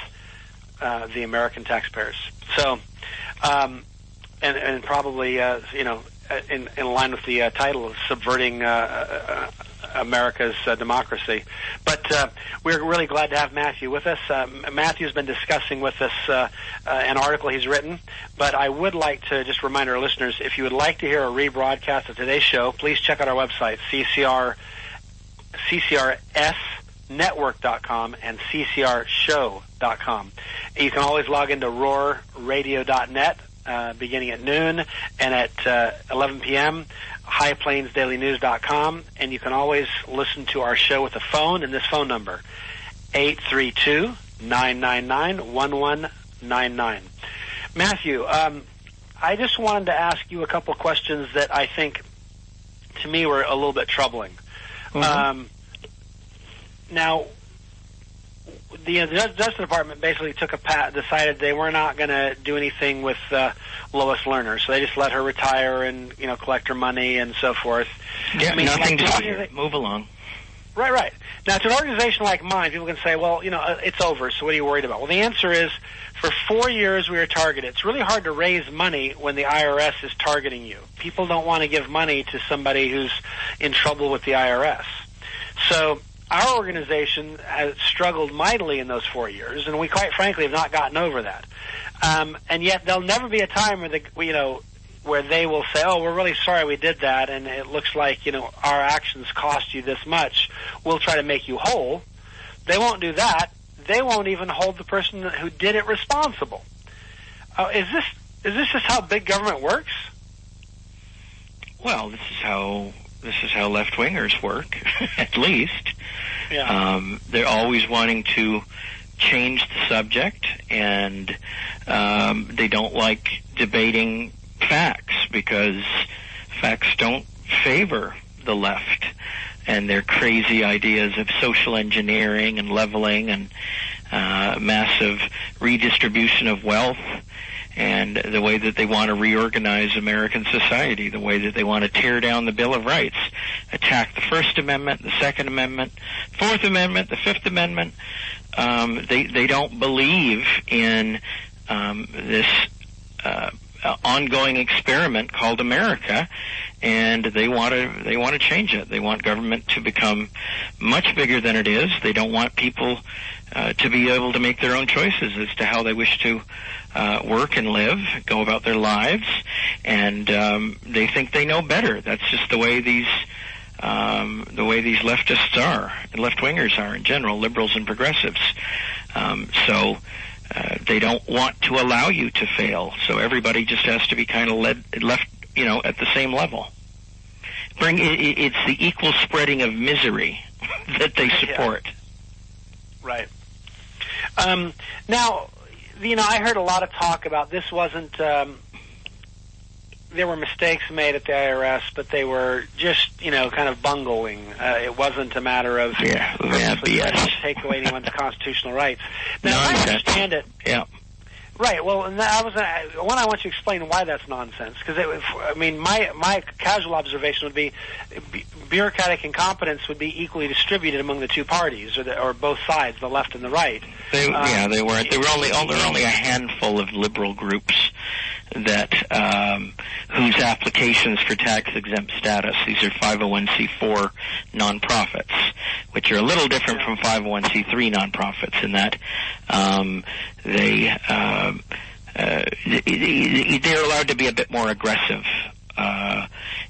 S9: the American Taxpayers. So, and probably, in line with the title, Subverting America's democracy. But we're really glad to have Matthew with us. Matthew's been discussing with us an article he's written, but I would like to just remind our listeners, if you would like to hear a rebroadcast of today's show, please check out our website, CCRSnetwork.com and CCRshow.com. You can always log into roarradio.net beginning at noon, and at 11 p.m., highplainsdailynews.com, and you can always listen to our show with a phone, and this phone number, 832-999-1199. Matthew, I just wanted to ask you a couple questions that I think, to me, were a little bit troubling. Mm-hmm. Now, the Justice Department basically took decided they were not going to do anything with Lois Lerner, so they just let her retire and collect her money and so forth.
S16: Yeah, nothing to do here. Move along.
S9: Right. Now, to an organization like mine, people can say, well, it's over, so what are you worried about? Well, the answer is, for 4 years we were targeted. It's really hard to raise money when the IRS is targeting you. People don't want to give money to somebody who's in trouble with the IRS. So our organization has struggled mightily in those 4 years, and we quite frankly have not gotten over that. And yet there'll never be a time where they will say, oh, we're really sorry we did that, and it looks like, our actions cost you this much. We'll try to make you whole. They won't do that. They won't even hold the person who did it responsible. Is this just how big government works?
S16: Well, this is how left-wingers work, at least.
S9: Yeah.
S16: They're always wanting to change the subject, and they don't like debating facts because facts don't favor the left and their crazy ideas of social engineering and leveling and massive redistribution of wealth, and the way that they want to reorganize American society, the way that they want to tear down the Bill of Rights, attack the First Amendment, the Second Amendment, Fourth Amendment, the Fifth Amendment. They don't believe in this ongoing experiment called America, and they want to change it. They want government to become much bigger than it is. They don't want people to be able to make their own choices as to how they wish to work and live, go about their lives, and they think they know better. That's just the way these leftists are, and left-wingers are in general, liberals and progressives. So they don't want to allow you to fail. So everybody just has to be kind of left, at the same level. It's the equal spreading of misery that they support.
S9: Yeah. Right. Now, I heard a lot of talk about this wasn't, there were mistakes made at the IRS, but they were just, kind of bungling. It wasn't a matter of
S16: BS.
S9: Take away anyone's constitutional rights. Now, I understand it.
S16: Yeah.
S9: Right. Well, and I want you to explain why that's nonsense. Because my casual observation would be bureaucratic incompetence would be equally distributed among the two parties, or both sides, the left and the right.
S16: They weren't. There were only a handful of liberal groups that whose applications for tax-exempt status. These are 501c4 nonprofits, which are a little different from 501c3 nonprofits in that they're allowed to be a bit more aggressive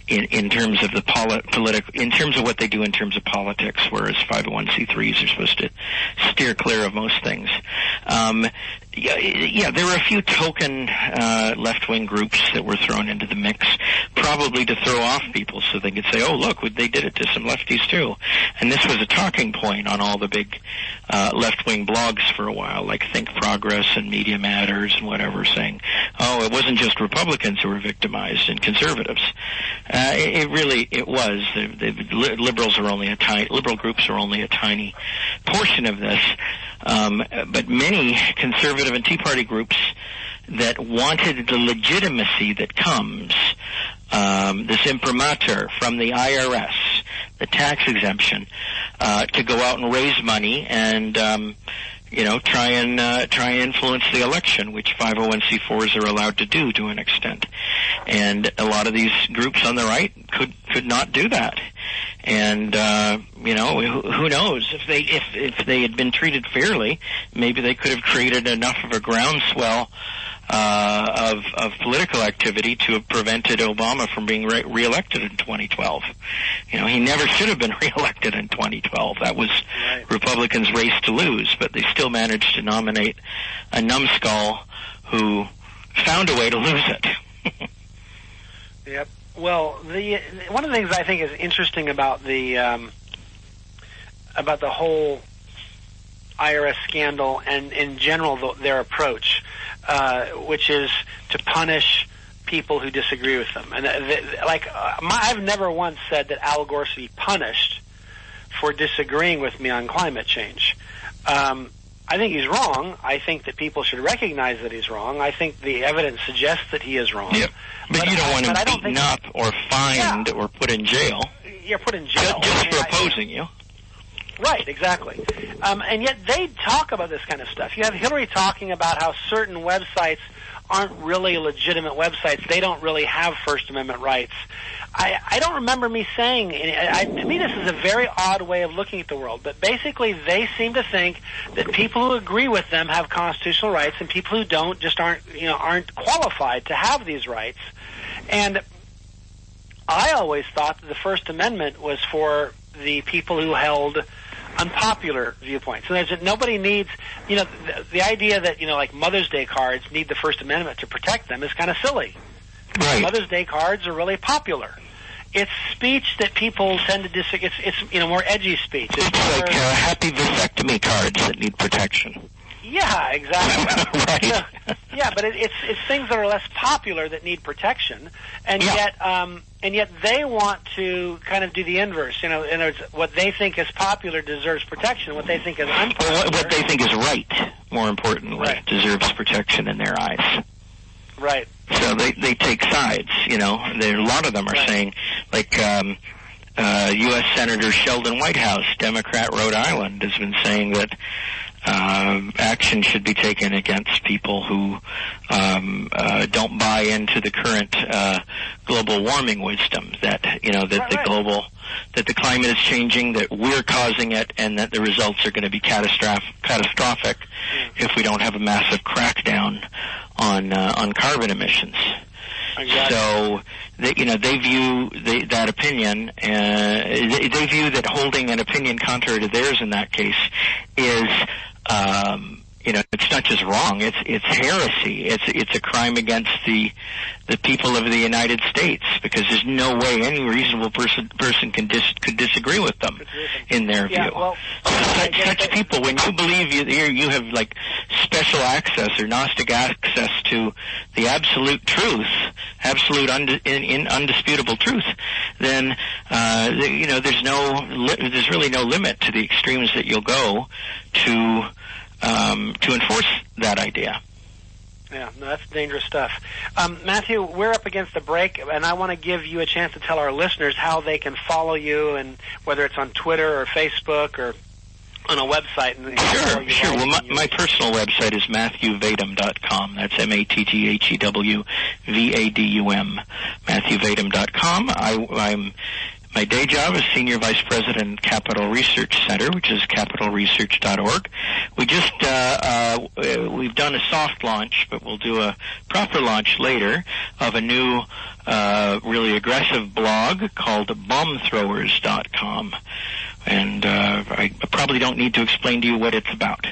S16: in terms of the in terms of what they do in terms of politics, whereas 501c3s are supposed to steer clear of most things. There were a few token left-wing groups that were thrown into the mix, probably to throw off people so they could say, oh, look, they did it to some lefties too. And this was a talking point on all the big left-wing blogs for a while, like Think Progress and Media Matters and whatever, saying, oh, it wasn't just Republicans who were victimized and conservatives. It was. The liberals are only liberal groups are only a tiny portion of this. But many conservative and Tea Party groups that wanted the legitimacy that comes, this imprimatur from the IRS, the tax exemption, to go out and raise money and try and influence the election, which 501c4s are allowed to do to an extent. And a lot of these groups on the right could not do that. And who knows, if they had been treated fairly, maybe they could have created enough of a groundswell of political activity to have prevented Obama from being reelected in 2012. He never should have been reelected in 2012. That was Republicans' race to lose, but they still managed to nominate a numbskull who found a way to lose it.
S9: Yep. Well, one of the things I think is interesting about the whole IRS scandal and in general their approach, which is to punish people who disagree with them. And I've never once said that Al Gore should be punished for disagreeing with me on climate change. I think he's wrong. I think that people should recognize that he's wrong. I think the evidence suggests that he is wrong.
S16: Yeah. But you don't want him beaten up or fined or put in jail.
S9: You're put in jail.
S16: Just for opposing you.
S9: Right, exactly. And yet they talk about this kind of stuff. You have Hillary talking about how certain websites aren't really legitimate websites. They don't really have First Amendment rights. I don't remember me saying, to me this is a very odd way of looking at the world, but basically they seem to think that people who agree with them have constitutional rights and people who don't just aren't qualified to have these rights. And I always thought that the First Amendment was for the people who held unpopular viewpoints. And nobody needs, the idea that, like Mother's Day cards need the First Amendment to protect them is kind of silly.
S16: Right.
S9: Mother's Day cards are really popular. It's speech that people tend to disagree. It's more edgy speech.
S16: It's like happy vasectomy cards that need protection.
S9: Yeah, exactly. Right. Yeah, but it's things that are less popular that need protection, and yet they want to kind of do the inverse. In other words, what they think is popular deserves protection. What they think is unpopular,
S16: what they think is right, more importantly, deserves protection in their eyes.
S9: Right.
S16: So they take sides. A lot of them are saying, like U.S. Senator Sheldon Whitehouse, Democrat, Rhode Island, has been saying that action should be taken against people who don't buy into the current global warming wisdom that that the climate is changing, that we're causing it, and that the results are going to be catastrophic if we don't have a massive crackdown on carbon emissions.
S9: Exactly.
S16: So they view that opinion. They view that holding an opinion contrary to theirs in that case is, it's not just wrong. It's heresy. It's a crime against the people of the United States, because there's no way any reasonable person could disagree with them in their view.
S9: Well,
S16: such people, when you believe you have like special access or Gnostic access to the absolute truth, undisputable truth, then there's really no limit to the extremes that you'll go to enforce that idea.
S9: Yeah, no, that's dangerous stuff. Matthew, we're up against the break, and I want to give you a chance to tell our listeners how they can follow you, and whether it's on Twitter or Facebook or on a website.
S16: Sure. Well, my personal website is MatthewVadum.com. That's MatthewVadum, MatthewVadum.com. My day job is Senior Vice President, Capital Research Center, which is capitalresearch.org. We just, we've done a soft launch, but we'll do a proper launch later of a new, really aggressive blog called bombthrowers.com. And I probably don't need to explain to you what it's about.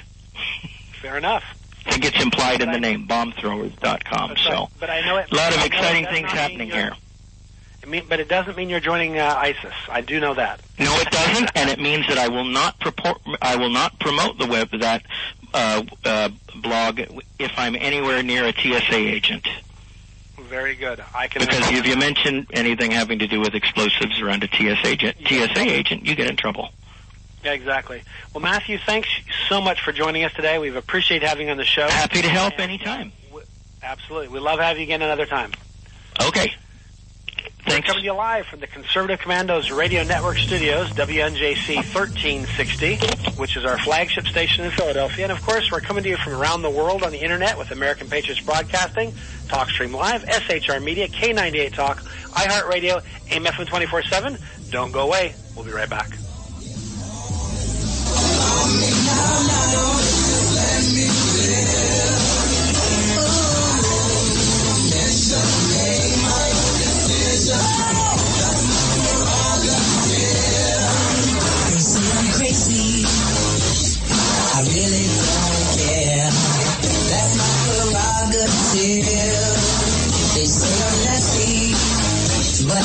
S9: Fair enough.
S16: I think it's implied in the name, bombthrowers.com.
S9: But I know
S16: a lot of exciting things happening here.
S9: But it doesn't mean you're joining ISIS. I do know that.
S16: No, it doesn't, and it means that I will not promote that blog if I'm anywhere near a TSA agent.
S9: Very good.
S16: Because if you mention anything having to do with explosives around a TSA agent, you get in trouble.
S9: Yeah, exactly. Well, Matthew, thanks so much for joining us today. We've appreciated having you on the show.
S16: Happy to help anytime.
S9: Absolutely. We'd love to have you again another time.
S16: Okay.
S9: We're coming to you live from the Conservative Commandos Radio Network Studios, WNJC 1360, which is our flagship station in Philadelphia. And, of course, we're coming to you from around the world on the Internet with American Patriots Broadcasting, TalkStream Live, SHR Media, K98 Talk, iHeartRadio, AMFM 24/7. Don't go away. We'll be right back.
S10: They say I'm crazy, I really don't care. That's my prerogative. They say I'm nasty, but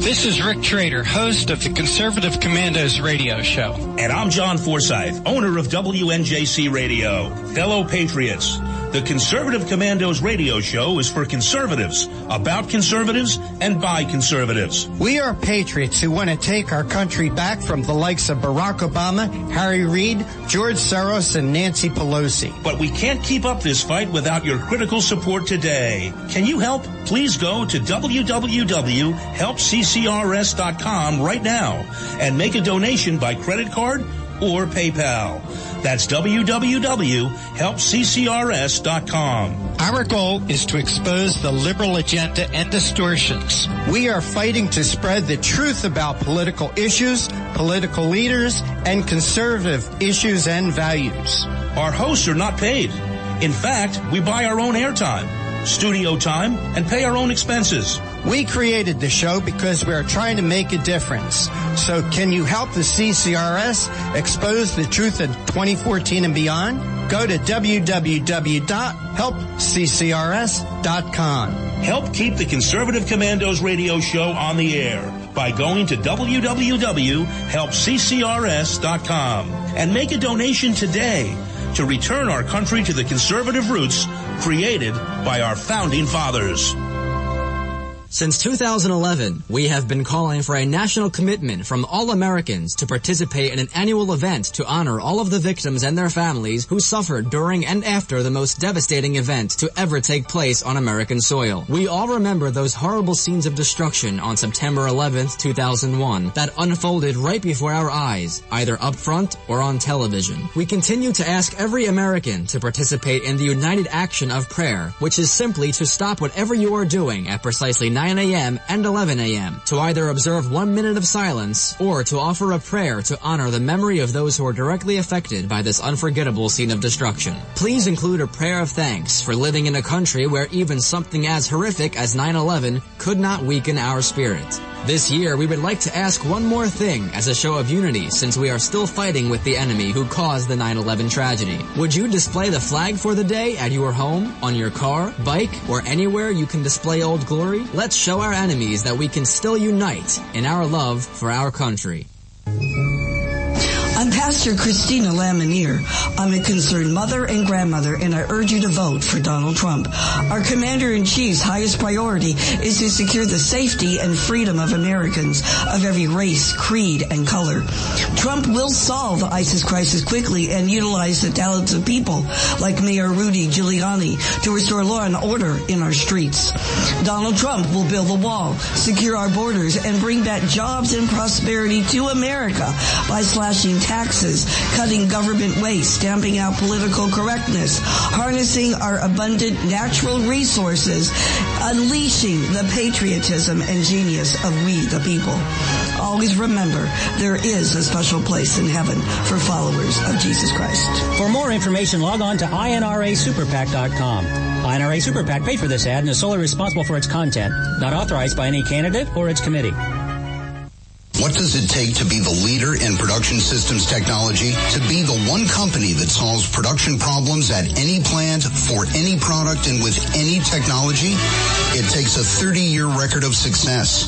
S8: This is Rick Trader, host of the Conservative Commandos radio show.
S17: And I'm John Forsyth, owner of WNJC Radio. Fellow patriots, the Conservative Commandos radio show is for conservatives, about conservatives, and by conservatives.
S8: We are patriots who want to take our country back from the likes of Barack Obama, Harry Reid, George Soros, and Nancy Pelosi.
S17: But we can't keep up this fight without your critical support today. Can you help? Please go to www.helpccrs.com right now and make a donation by credit card or PayPal. That's www.helpccrs.com.
S8: Our goal is to expose the liberal agenda and distortions. We are fighting to spread the truth about political issues, political leaders, and conservative issues and values.
S17: Our hosts are not paid. In fact, we buy our own airtime, studio time, and pay our own expenses.
S8: We created the show because we are trying to make a difference. So can you help the CCRS expose the truth in 2014 and beyond? Go to www.helpccrs.com.
S17: Help keep the Conservative Commandos radio show on the air by going to www.helpccrs.com and make a donation today to return our country to the conservative roots created by our founding fathers.
S11: Since 2011, we have been calling for a national commitment from all Americans to participate in an annual event to honor all of the victims and their families who suffered during and after the most devastating event to ever take place on American soil. We all remember those horrible scenes of destruction on September 11th, 2001 that unfolded right before our eyes, either up front or on television. We continue to ask every American to participate in the united action of prayer, which is simply to stop whatever you are doing at precisely 9 a.m. and 11 a.m. to either observe 1 minute of silence or to offer a prayer to honor the memory of those who are directly affected by this unforgettable scene of destruction. Please include a prayer of thanks for living in a country where even something as horrific as 9/11 could not weaken our spirit. This year, we would like to ask one more thing as a show of unity since we are still fighting with the enemy who caused the 9/11 tragedy. Would you display the flag for the day at your home, on your car, bike, or anywhere you can display Old Glory? Let's show our enemies that we can still unite in our love for our country.
S13: I'm Pastor Christina Lamanier. I'm a concerned mother and grandmother, and I urge you to vote for Donald Trump. Our Commander-in-Chief's highest priority is to secure the safety and freedom of Americans of every race, creed, and color. Trump will solve the ISIS crisis quickly and utilize the talents of people like Mayor Rudy Giuliani to restore law and order in our streets. Donald Trump will build the wall, secure our borders, and bring back jobs and prosperity to America by slashing taxes, cutting government waste, stamping out political correctness, harnessing our abundant natural resources, unleashing the patriotism and genius of we the people. Always remember, there is a special place in heaven for followers of Jesus Christ.
S14: For more information, log on to INRASuperPAC.com. INRA Super PAC paid for this ad and is solely responsible for its content, not authorized by any candidate or its committee.
S15: What does it take to be the leader in production systems technology? To be the one company that solves production problems at any plant, for any product, and with any technology? It takes a 30-year record of success.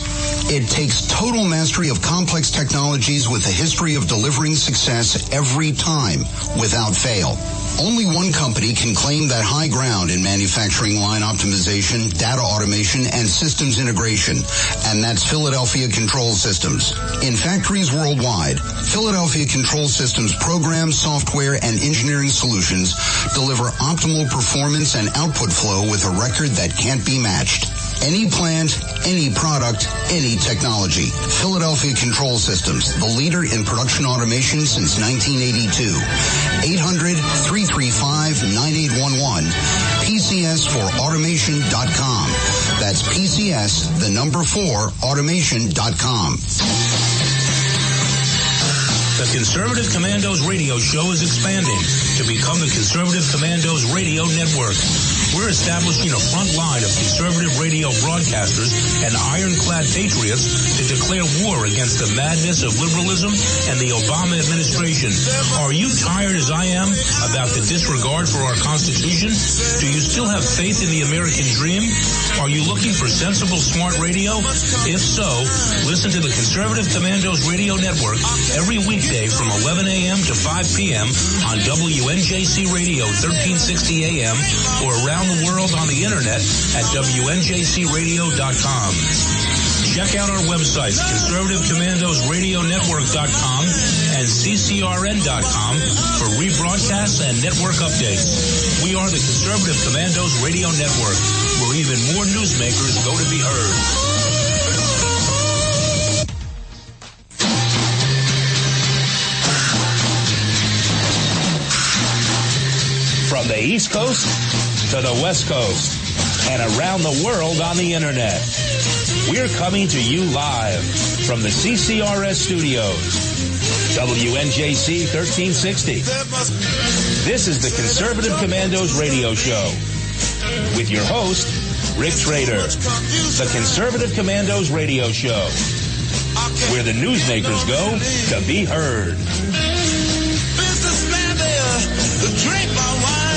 S15: It takes total mastery of complex technologies with a history of delivering success every time, without fail. Only one company can claim that high ground in manufacturing line optimization, data automation, and systems integration, and that's Philadelphia Control Systems. In factories worldwide, Philadelphia Control Systems programs, software, and engineering solutions deliver optimal performance and output flow with a record that can't be matched. Any plant, any product, any technology. Philadelphia Control Systems, the leader in production automation since 1982. 800-335-9811. PCS4automation.com. That's PCS, the number 4, automation.com.
S17: The Conservative Commandos radio show is expanding to become the Conservative Commandos Radio Network. We're establishing a front line of conservative radio broadcasters and ironclad patriots to declare war against the madness of liberalism and the Obama administration. Are you tired, as I am, about the disregard for our Constitution? Do you still have faith in the American dream? Are you looking for sensible, smart radio? If so, listen to the Conservative Commandos Radio Network every weekday from 11 a.m. to 5 p.m. on WNJC Radio 1360 a.m. or around the world on the internet at WNJCradio.com. Check out our websites, ConservativeCommandosRadioNetwork.com and CCRN.com for rebroadcasts and network updates. We are the Conservative Commandos Radio Network, where even more newsmakers go to be heard.
S7: From the East Coast to the West Coast and around the world on the internet. We're coming to you live from the CCRS studios. WNJC 1360. This is the Conservative Commandos radio show with your host, Rick Trader. The Conservative Commandos radio show, where the newsmakers go to be heard.
S10: Businessman there, drink my wine.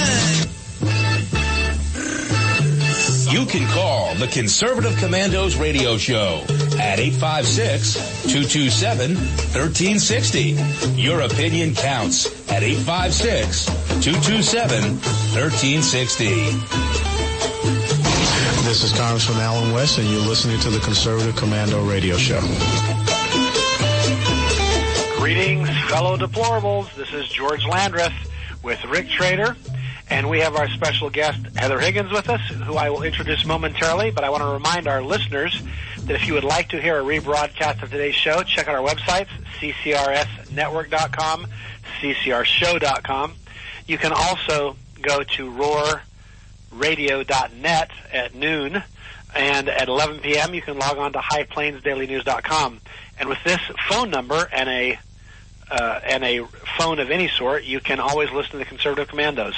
S7: You can call the Conservative Commandos radio show at 856-227-1360. Your opinion counts at 856-227-1360.
S12: This is Congressman Alan West, and you're listening to the Conservative Commando Radio Show.
S9: Greetings, fellow deplorables. This is George Landreth with Rick Trader, and we have our special guest, Heather Higgins, with us, who I will introduce momentarily, but I want to remind our listeners that if you would like to hear a rebroadcast of today's show, check out our websites, ccrsnetwork.com, ccrshow.com. You can also go to roarradio.net at noon, and at 11 p.m. you can log on to highplainsdailynews.com. And with this phone number and a phone of any sort, you can always listen to the Conservative Commandos.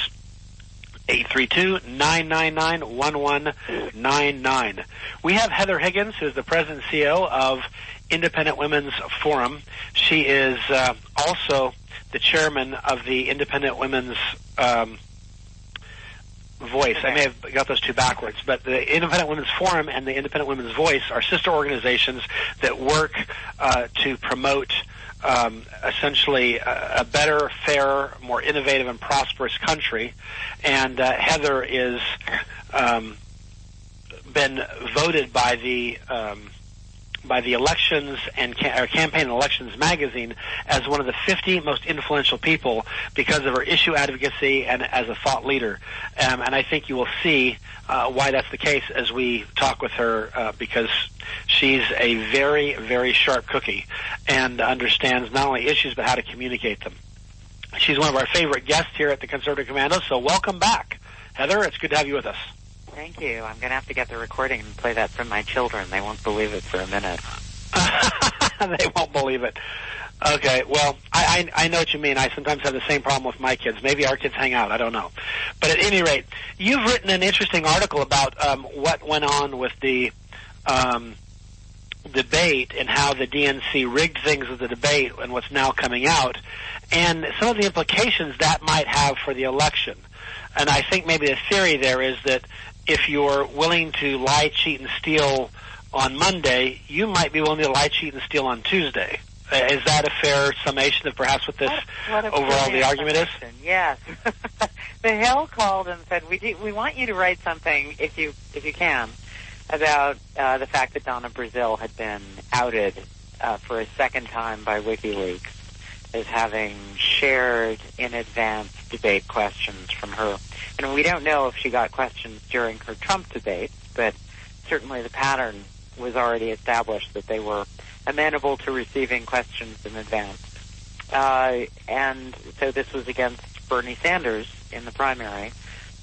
S9: 832-999-1199. We have Heather Higgins, who is the President and CEO of Independent Women's Forum. She is also the chairman of the Independent Women's Voice. I may have got those two backwards, but the Independent Women's Forum and the Independent Women's Voice are sister organizations that work to promote essentially a better, fairer, more innovative, and prosperous country. And Heather is been voted by the Elections and Campaign and Elections magazine as one of the 50 most influential people because of her issue advocacy and as a thought leader. And I think you will see why that's the case as we talk with her, because she's a very, very sharp cookie and understands not only issues but how to communicate them. She's one of our favorite guests here at the Conservative Commando, so welcome back. Heather, it's good to have you with us.
S18: Thank you. I'm going to have to get the recording and play that for my children. They won't believe it for a minute.
S9: They won't believe it. Okay, well, I know what you mean. I sometimes have the same problem with my kids. Maybe our kids hang out. I don't know. But at any rate, you've written an interesting article about what went on with the debate and how the DNC rigged things with the debate and what's now coming out, and some of the implications that might have for the election. And I think maybe the theory there is that if you're willing to lie, cheat, and steal on Monday, you might be willing to lie, cheat, and steal on Tuesday. Is that a fair summation of perhaps what this overall the argument is?
S18: Yes. The Hill called and said, we want you to write something, if you can, about the fact that Donna Brazile had been outed for a second time by WikiLeaks as having shared in advance debate questions from her. And we don't know if she got questions during her Trump debate, but certainly the pattern was already established that they were amenable to receiving questions in advance. And so this was against Bernie Sanders in the primary.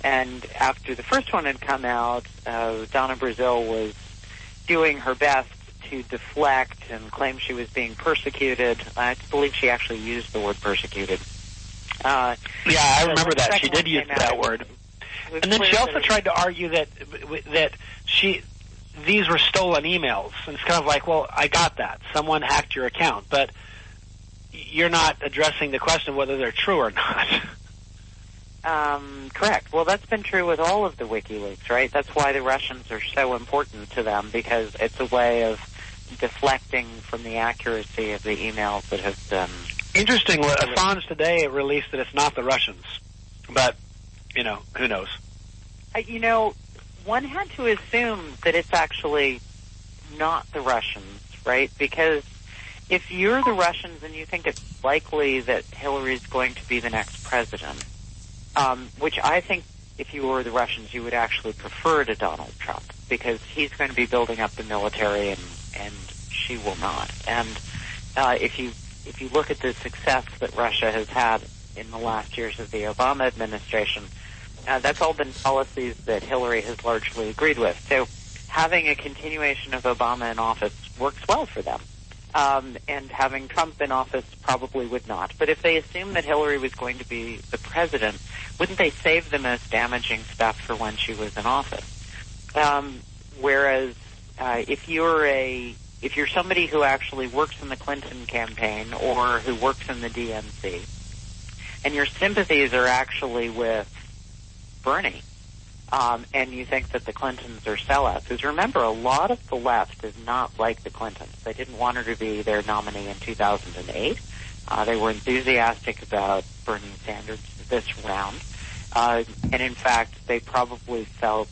S18: And after the first one had come out, Donna Brazile was doing her best to deflect and claim she was being persecuted. I believe she actually used the word persecuted.
S9: Yeah, I remember that. She did use that word. And then she also tried to argue that these were stolen emails. And it's kind of like, well, I got that. Someone hacked your account. But you're not addressing the question of whether they're true or not.
S18: Correct. Well, that's been true with all of the WikiLeaks, right? That's why the Russians are so important to them, because it's a way of deflecting from the accuracy of the emails that have been...
S9: Interesting. Assange today released that it's not the Russians. But, who knows?
S18: One had to assume that it's actually not the Russians, right? Because if you're the Russians and you think it's likely that Hillary's going to be the next president, which I think if you were the Russians, you would actually prefer to Donald Trump, because he's going to be building up the military and she will not. And if you look at the success that Russia has had in the last years of the Obama administration, that's all been policies that Hillary has largely agreed with. So having a continuation of Obama in office works well for them. And having Trump in office probably would not. But if they assumed that Hillary was going to be the president, wouldn't they save the most damaging stuff for when she was in office? Whereas if you're somebody who actually works in the Clinton campaign or who works in the DNC, and your sympathies are actually with Bernie, and you think that the Clintons are sellouts. Because remember, a lot of the left does not like the Clintons. They didn't want her to be their nominee in 2008. They were enthusiastic about Bernie Sanders this round. And in fact, they probably felt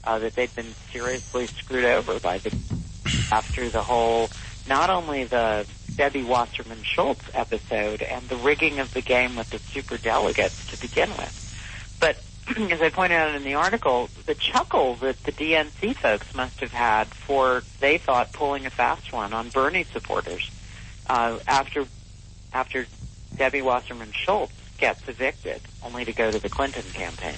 S18: that they'd been seriously screwed over after the whole, not only the Debbie Wasserman Schultz episode and the rigging of the game with the superdelegates to begin with, but as I pointed out in the article, the chuckle that the DNC folks must have had for, they thought, pulling a fast one on Bernie supporters after Debbie Wasserman Schultz gets evicted, only to go to the Clinton campaign.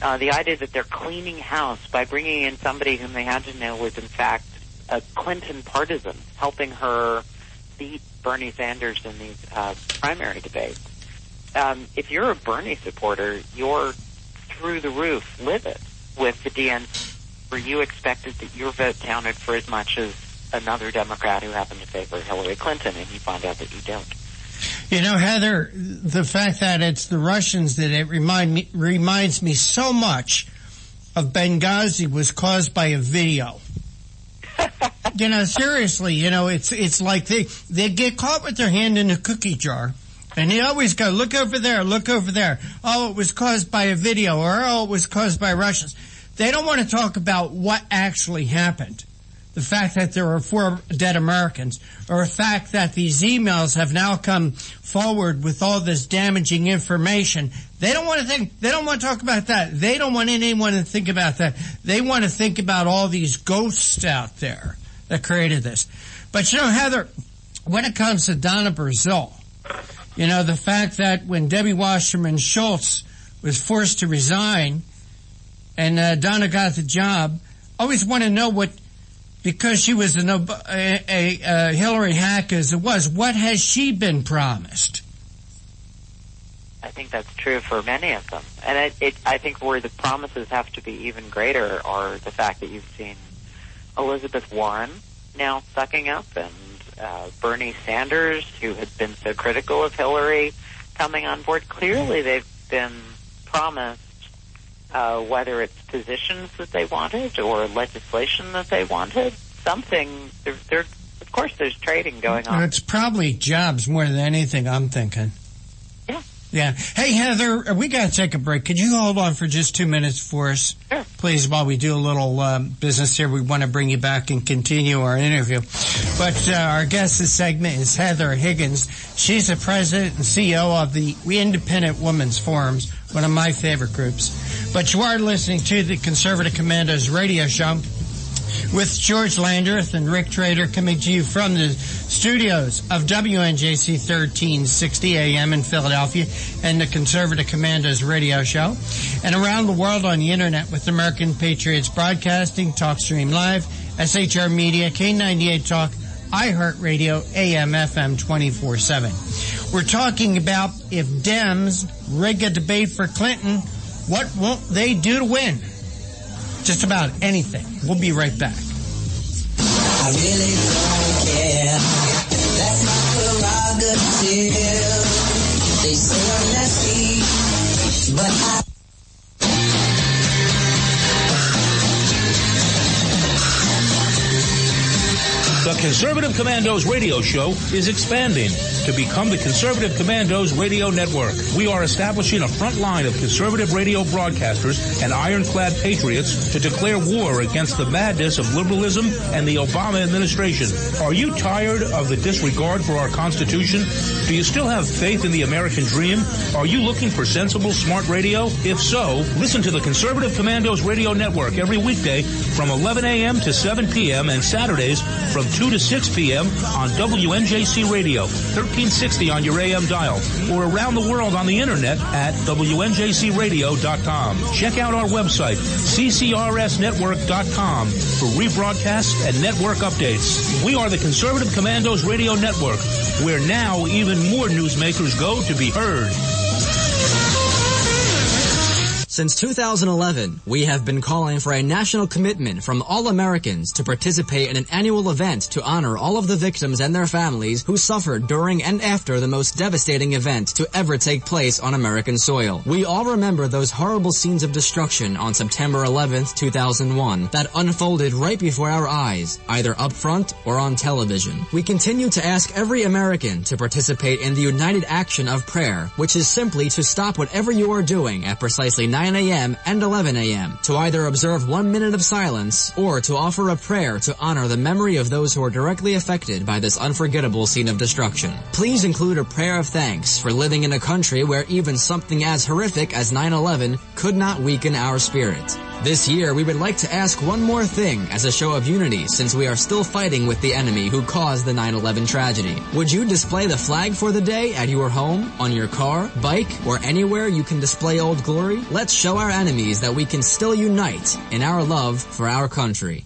S18: The idea that they're cleaning house by bringing in somebody whom they had to know was, in fact, a Clinton partisan, helping her beat Bernie Sanders in these primary debates. If you're a Bernie supporter, you're through the roof livid with the DNC, where you expected that your vote counted for as much as another Democrat who happened to favor Hillary Clinton, and you find out that you don't.
S8: You know, Heather, the fact that it's the Russians that it reminds me so much of Benghazi was caused by a video. You know, seriously, you know, it's like they get caught with their hand in a cookie jar, and they always go, look over there, look over there. Oh, it was caused by a video, or oh, it was caused by Russians. They don't want to talk about what actually happened. The fact that there are 4 dead Americans, or the fact that these emails have now come forward with all this damaging information. They don't want to talk about that. They don't want anyone to think about that. They want to think about all these ghosts out there that created this. But you know, Heather, when it comes to Donna Brazil, you know, the fact that when Debbie Wasserman Schultz was forced to resign and Donna got the job, I always want to know because she was a Hillary hack as it was, what has she been promised?
S18: I think that's true for many of them. And I think where the promises have to be even greater are the fact that you've seen Elizabeth Warren now sucking up, and Bernie Sanders, who had been so critical of Hillary, coming on board. Clearly they've been promised whether it's positions that they wanted or legislation that they wanted, something. Of course, there's trading going on.
S8: It's probably jobs more than anything, I'm thinking. Yeah. Hey, Heather, we got to take a break. Could you hold on for just 2 minutes for us?
S18: Sure.
S8: Please, while we do a little business here, we want to bring you back and continue our interview. But our guest this segment is Heather Higgins. She's the president and CEO of the Independent Women's Forums, one of my favorite groups. But you are listening to the Conservative Commandos radio show with George Landreth and Rick Trader, coming to you from the studios of WNJC 1360 AM in Philadelphia and the Conservative Commandos radio show, and around the world on the internet with American Patriots Broadcasting, TalkStream Live, SHR Media, K98 Talk, iHeartRadio, AM, FM 24/7. We're talking about if Dems rig a debate for Clinton, what won't they do to win? Just about anything. We'll be right back.
S10: I really don't care. That's my prerogative. They say I'm nasty, but I...
S17: The Conservative Commandos radio show is expanding to become the Conservative Commandos radio network. We are establishing a front line of conservative radio broadcasters and ironclad patriots to declare war against the madness of liberalism and the Obama administration. Are you tired of the disregard for our Constitution? Do you still have faith in the American dream? Are you looking for sensible, smart radio? If so, listen to the Conservative Commandos radio network every weekday from 11 a.m. to 7 p.m. and Saturdays from 2 to 6 p.m. on WNJC Radio, 1360 on your AM dial, or around the world on the internet at WNJCradio.com. Check out our website, CCRSnetwork.com, for rebroadcasts and network updates. We are the Conservative Commandos Radio Network, where now even more newsmakers go to be heard.
S11: Since 2011, we have been calling for a national commitment from all Americans to participate in an annual event to honor all of the victims and their families who suffered during and after the most devastating event to ever take place on American soil. We all remember those horrible scenes of destruction on September 11th, 2001 that unfolded right before our eyes, either up front or on television. We continue to ask every American to participate in the united action of prayer, which is simply to stop whatever you are doing at precisely 9 a.m. and 11 a.m. to either observe 1 minute of silence or to offer a prayer to honor the memory of those who are directly affected by this unforgettable scene of destruction. Please include a prayer of thanks for living in a country where even something as horrific as 9/11 could not weaken our spirit. This year, we would like to ask one more thing as a show of unity since we are still fighting with the enemy who caused the 9/11 tragedy. Would you display the flag for the day at your home, on your car, bike, or anywhere you can display Old Glory? Let's show our enemies that we can still unite in our love for our country.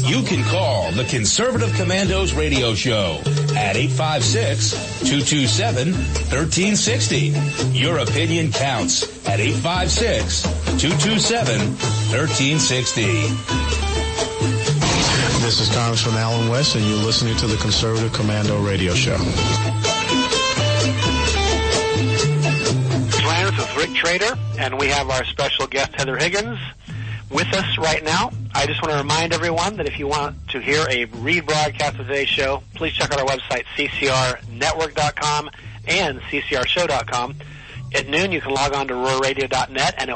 S17: You can call the Conservative Commandos radio show at 856-227-1360. Your opinion counts at 856-227-1360.
S12: This is Congressman Alan West, and you're listening to the Conservative Commando radio show.
S9: This is Rick Trader, and we have our special guest, Heather Higgins, with us right now. I just want to remind everyone that if you want to hear a rebroadcast of today's show, please check out our website, ccrnetwork.com and ccrshow.com. At noon, you can log on to ruralradio.net, and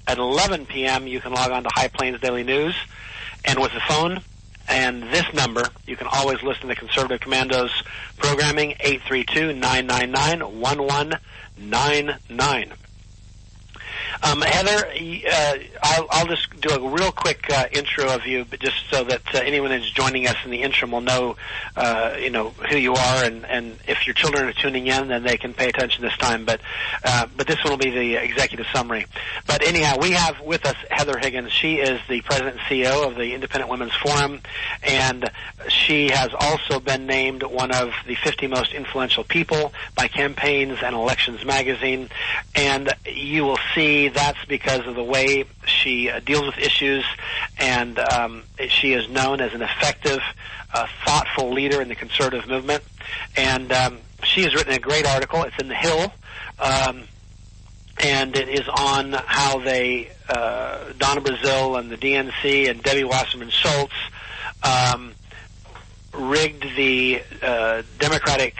S9: at 11 p.m., you can log on to High Plains Daily News. And with the phone and this number, you can always listen to Conservative Commandos programming, 832-999-1199. Heather, I'll just do a real quick intro of you, but just so that anyone who's joining us in the interim will know, who you are, and if your children are tuning in, then they can pay attention this time. But this one will be the executive summary. But anyhow, we have with us Heather Higgins. She is the president and CEO of the Independent Women's Forum, and she has also been named one of the 50 most influential people by Campaigns and Elections magazine. And you will see that's because of the way she deals with issues, and she is known as an effective, thoughtful leader in the conservative movement. And she has written a great article. It's in The Hill, and it is on how they, Donna Brazile and the DNC and Debbie Wasserman Schultz, rigged the Democratic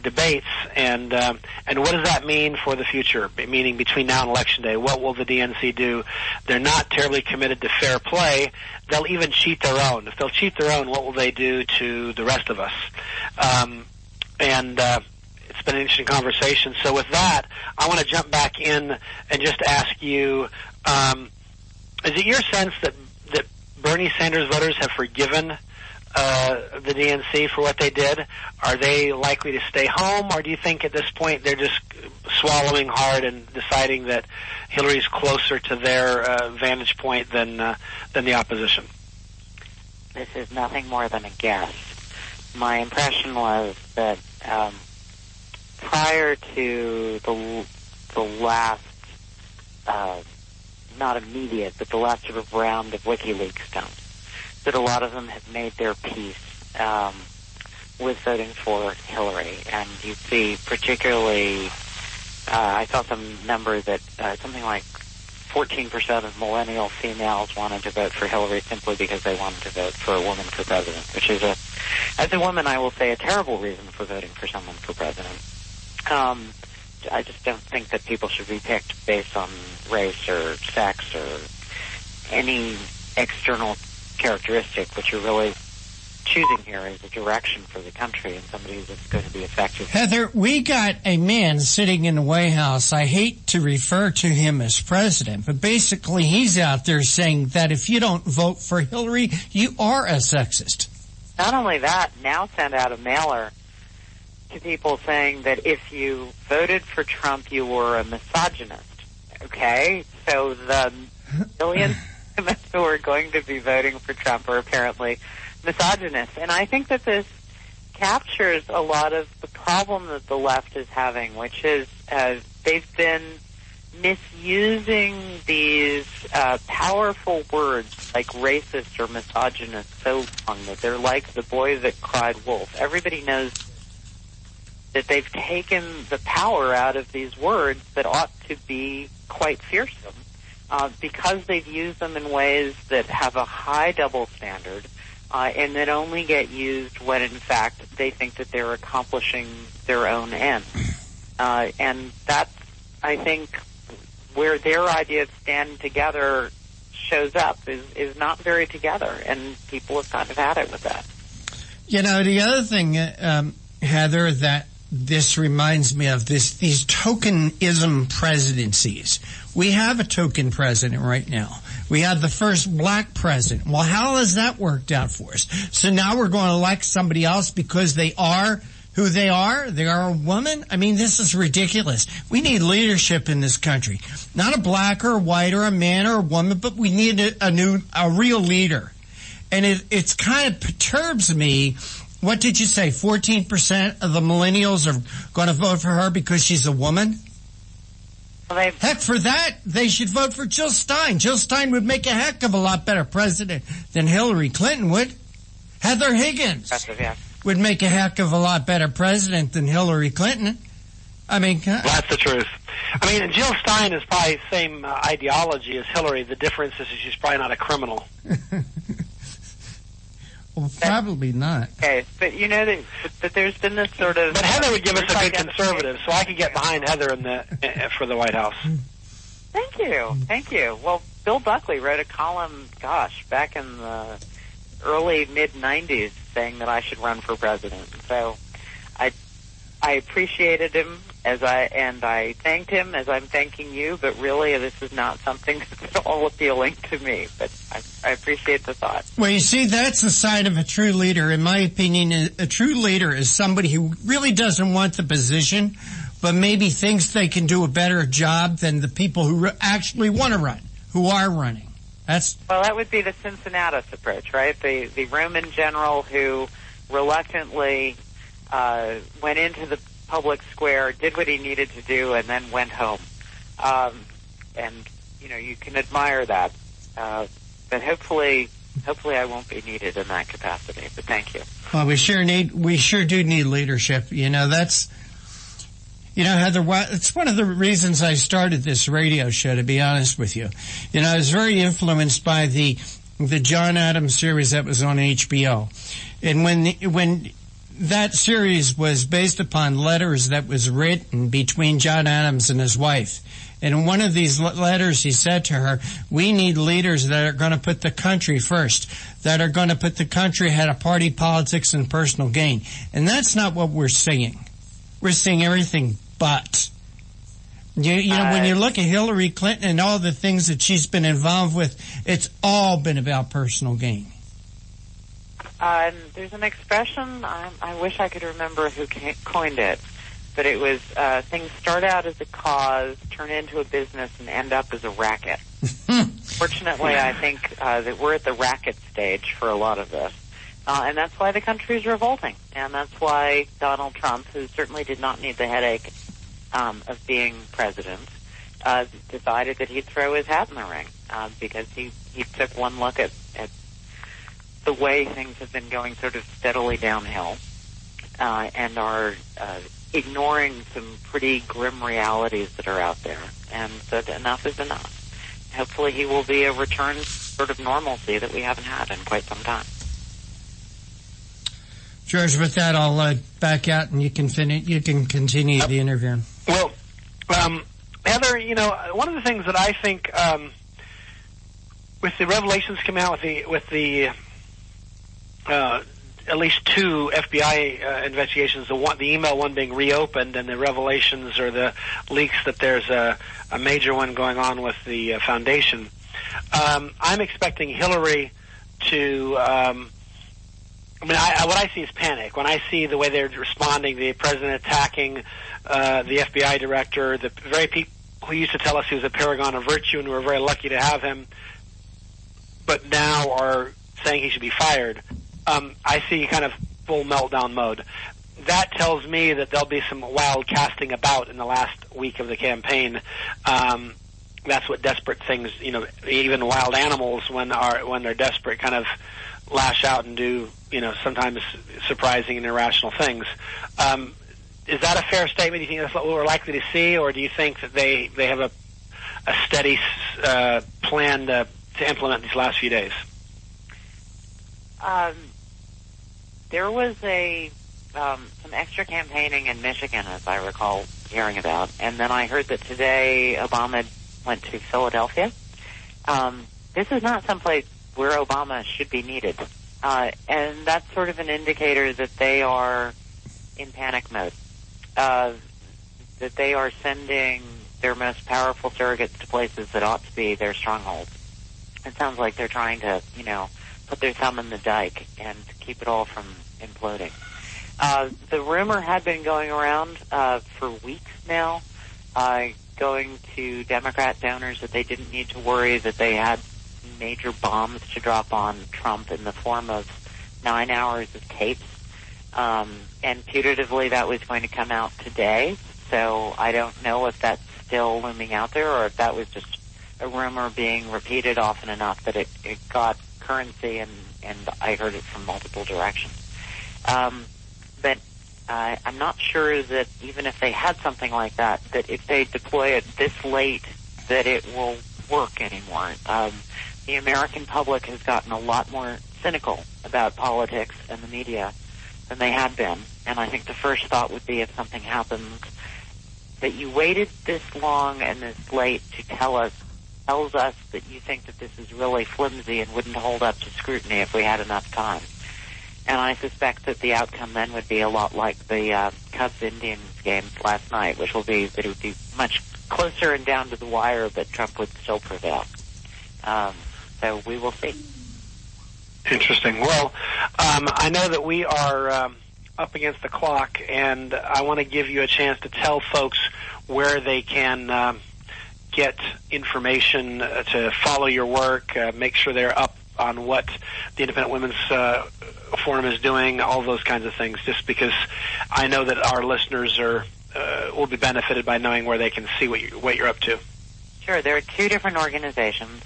S9: debates, and what does that mean for the future, meaning between now and Election Day? What will the DNC do? They're not terribly committed to fair play. They'll even cheat their own. If they'll cheat their own, what will they do to the rest of us? It's been an interesting conversation. So with that, I want to jump back in and just ask you, is it your sense that Bernie Sanders voters have forgiven the DNC for what they did? Are they likely to stay home, or do you think at this point they're just swallowing hard and deciding that Hillary's closer to their vantage point than the opposition?
S18: This is nothing more than a guess. My impression was that prior to the last, not immediate, but the last sort of round of WikiLeaks stuff, that a lot of them have made their peace with voting for Hillary. And you see particularly, I saw some number that something like 14% of millennial females wanted to vote for Hillary simply because they wanted to vote for a woman for president, which is, as a woman, I will say, a terrible reason for voting for someone for president. I just don't think that people should be picked based on race or sex or any external characteristic. What you're really choosing here is a direction for the country and somebody that's going to be effective.
S8: Heather, we got a man sitting in the White House. I hate to refer to him as president, but basically he's out there saying that if you don't vote for Hillary, you are a sexist.
S18: Not only that, now send out a mailer to people saying that if you voted for Trump, you were a misogynist. Okay? So the millions who are going to be voting for Trump are apparently misogynists. And I think that this captures a lot of the problem that the left is having, which is they've been misusing these powerful words like racist or misogynist so long that they're like the boy that cried wolf. Everybody knows that they've taken the power out of these words that ought to be quite fearsome because they've used them in ways that have a high double standard and that only get used when, in fact, they think that they're accomplishing their own ends. And that's, I think, where their idea of standing together shows up is not very together, and people have kind of had it with that.
S8: You know, the other thing, Heather, that this reminds me of these tokenism presidencies. We have a token president right now. We had the first black president. Well, how has that worked out for us? So now we're going to elect somebody else because they are who they are? They are a woman? I mean, this is ridiculous. We need leadership in this country. Not a black or a white or a man or a woman, but we need a real leader. And it's kind of perturbs me. What did you say? 14% of the millennials are going to vote for her because she's a woman?
S18: Well,
S8: heck, for that, they should vote for Jill Stein. Jill Stein would make a heck of a lot better president than Hillary Clinton would. Heather Higgins would make a heck of a lot better president than Hillary Clinton. I mean,
S9: that's the truth. I mean, Jill Stein is probably the same ideology as Hillary. The difference is she's probably not a criminal.
S8: Well, probably not.
S18: Okay, but you know that there's been this sort of.
S9: But Heather would give us a good conservative, so I could get behind Heather for the White House.
S18: Thank you. Well, Bill Buckley wrote a column, back in the early mid-'90s, saying that I should run for president. So I appreciated him and I thanked him as I'm thanking you, but really this is not something that's at all appealing to me. But I appreciate the thought.
S8: Well, you see, that's the sign of a true leader. In my opinion, a true leader is somebody who really doesn't want the position, but maybe thinks they can do a better job than the people who actually want to run, who are running.
S18: Well, that would be the Cincinnatus approach, right? The Roman general who reluctantly went into the public square, did what he needed to do, and then went home. And, you know, you can admire that. But hopefully I won't be needed in that capacity. But thank you.
S8: Well, we sure do need leadership. You know, Heather, it's one of the reasons I started this radio show, to be honest with you. You know, I was very influenced by the John Adams series that was on HBO. And when that series was based upon letters that was written between John Adams and his wife. And in one of these letters, he said to her, we need leaders that are going to put the country first, that are going to put the country ahead of party politics and personal gain. And that's not what we're seeing. We're seeing everything but. You know, when you look at Hillary Clinton and all the things that she's been involved with, it's all been about personal gain.
S18: There's an expression, I wish I could remember who coined it, but it was things start out as a cause, turn into a business, and end up as a racket. Fortunately, I think that we're at the racket stage for a lot of this. And that's why the country is revolting. And that's why Donald Trump, who certainly did not need the headache of being president, decided that he'd throw his hat in the ring because he took one look at the way things have been going sort of steadily downhill and are ignoring some pretty grim realities that are out there, and said enough is enough. Hopefully he will be a return sort of normalcy that we haven't had in quite some time.
S8: George, with that, I'll back out and you can continue the interview.
S9: Well, Heather, you know, one of the things that I think with the revelations coming out with the at least two FBI investigations, the email one being reopened, and the revelations or the leaks that there's a major one going on with the foundation. I'm expecting Hillary to. What I see is panic. When I see the way they're responding, the president attacking the FBI director, the very people who used to tell us he was a paragon of virtue and we were very lucky to have him, but now are saying he should be fired. I see kind of full meltdown mode. that tells me that there'll be some wild casting about in the last week of the campaign. That's what desperate things, even wild animals, when they're desperate, kind of lash out and do, sometimes surprising and irrational things. Is that a fair statement? Do you think that's what we're likely to see, or do you think that they have a steady plan to implement these last few days?
S18: There was some extra campaigning in Michigan, as I recall hearing about, and then I heard that today Obama went to Philadelphia. This is not someplace where Obama should be needed, and that's sort of an indicator that they are in panic mode, that they are sending their most powerful surrogates to places that ought to be their strongholds. It sounds like they're trying to, put their thumb in the dike and keep it all from imploding. The rumor had been going around for weeks now, going to Democrat donors that they didn't need to worry that they had major bombs to drop on Trump in the form of 9 hours of tapes. And putatively that was going to come out today. So I don't know if that's still looming out there or if that was just a rumor being repeated often enough that it got currency and I heard it from multiple directions. But I'm not sure that even if they had something like that if they deploy it this late, that it will work anymore. The American public has gotten a lot more cynical about politics and the media than they had been. And I think the first thought would be if something happens that you waited this long and this late to tells us that you think that this is really flimsy and wouldn't hold up to scrutiny if we had enough time. And I suspect that the outcome then would be a lot like the Cubs-Indians game last night, which will be that it would be much closer and down to the wire, but Trump would still prevail. So we will see.
S9: Interesting. Well, I know that we are up against the clock, and I want to give you a chance to tell folks where they can get information to follow your work, make sure they're up on what the Independent Women's Forum is doing, all those kinds of things, just because I know that our listeners will be benefited by knowing where they can see what you're up to.
S18: Sure. There are two different organizations.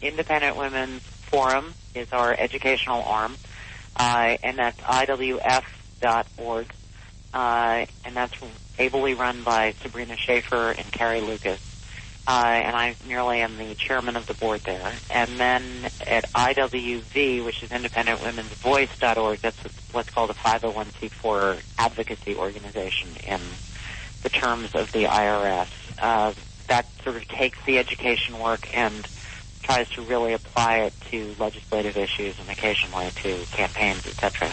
S18: Independent Women's Forum is our educational arm, and that's IWF.org, and that's ably run by Sabrina Schaefer and Carrie Lucas. And I merely am the chairman of the board there. And then at IWV, which is independentwomen'svoice.org, that's what's called a 501c4 advocacy organization in the terms of the IRS. That sort of takes the education work and tries to really apply it to legislative issues and occasionally to campaigns, etc.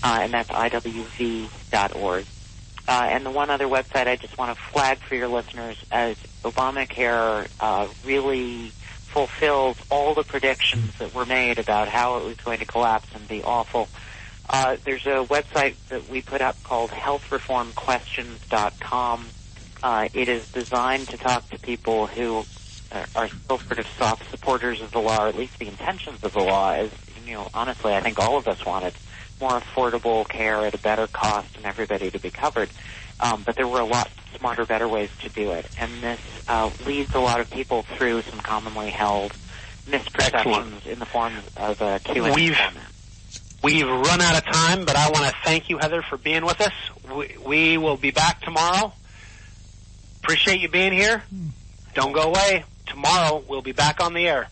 S18: And that's IWV.org. And the one other website I just want to flag for your listeners as Obamacare really fulfills all the predictions that were made about how it was going to collapse and be awful. There's a website that we put up called healthreformquestions.com. It is designed to talk to people who are still sort of soft supporters of the law, or at least the intentions of the law. As honestly, I think all of us wanted more affordable care at a better cost and everybody to be covered. But there were a lot smarter, better ways to do it. And this leads a lot of people through some commonly held misperceptions in the form of a Q&A format.
S9: We've run out of time, but I want to thank you, Heather, for being with us. We will be back tomorrow. Appreciate you being here. Don't go away. Tomorrow we'll be back on the air.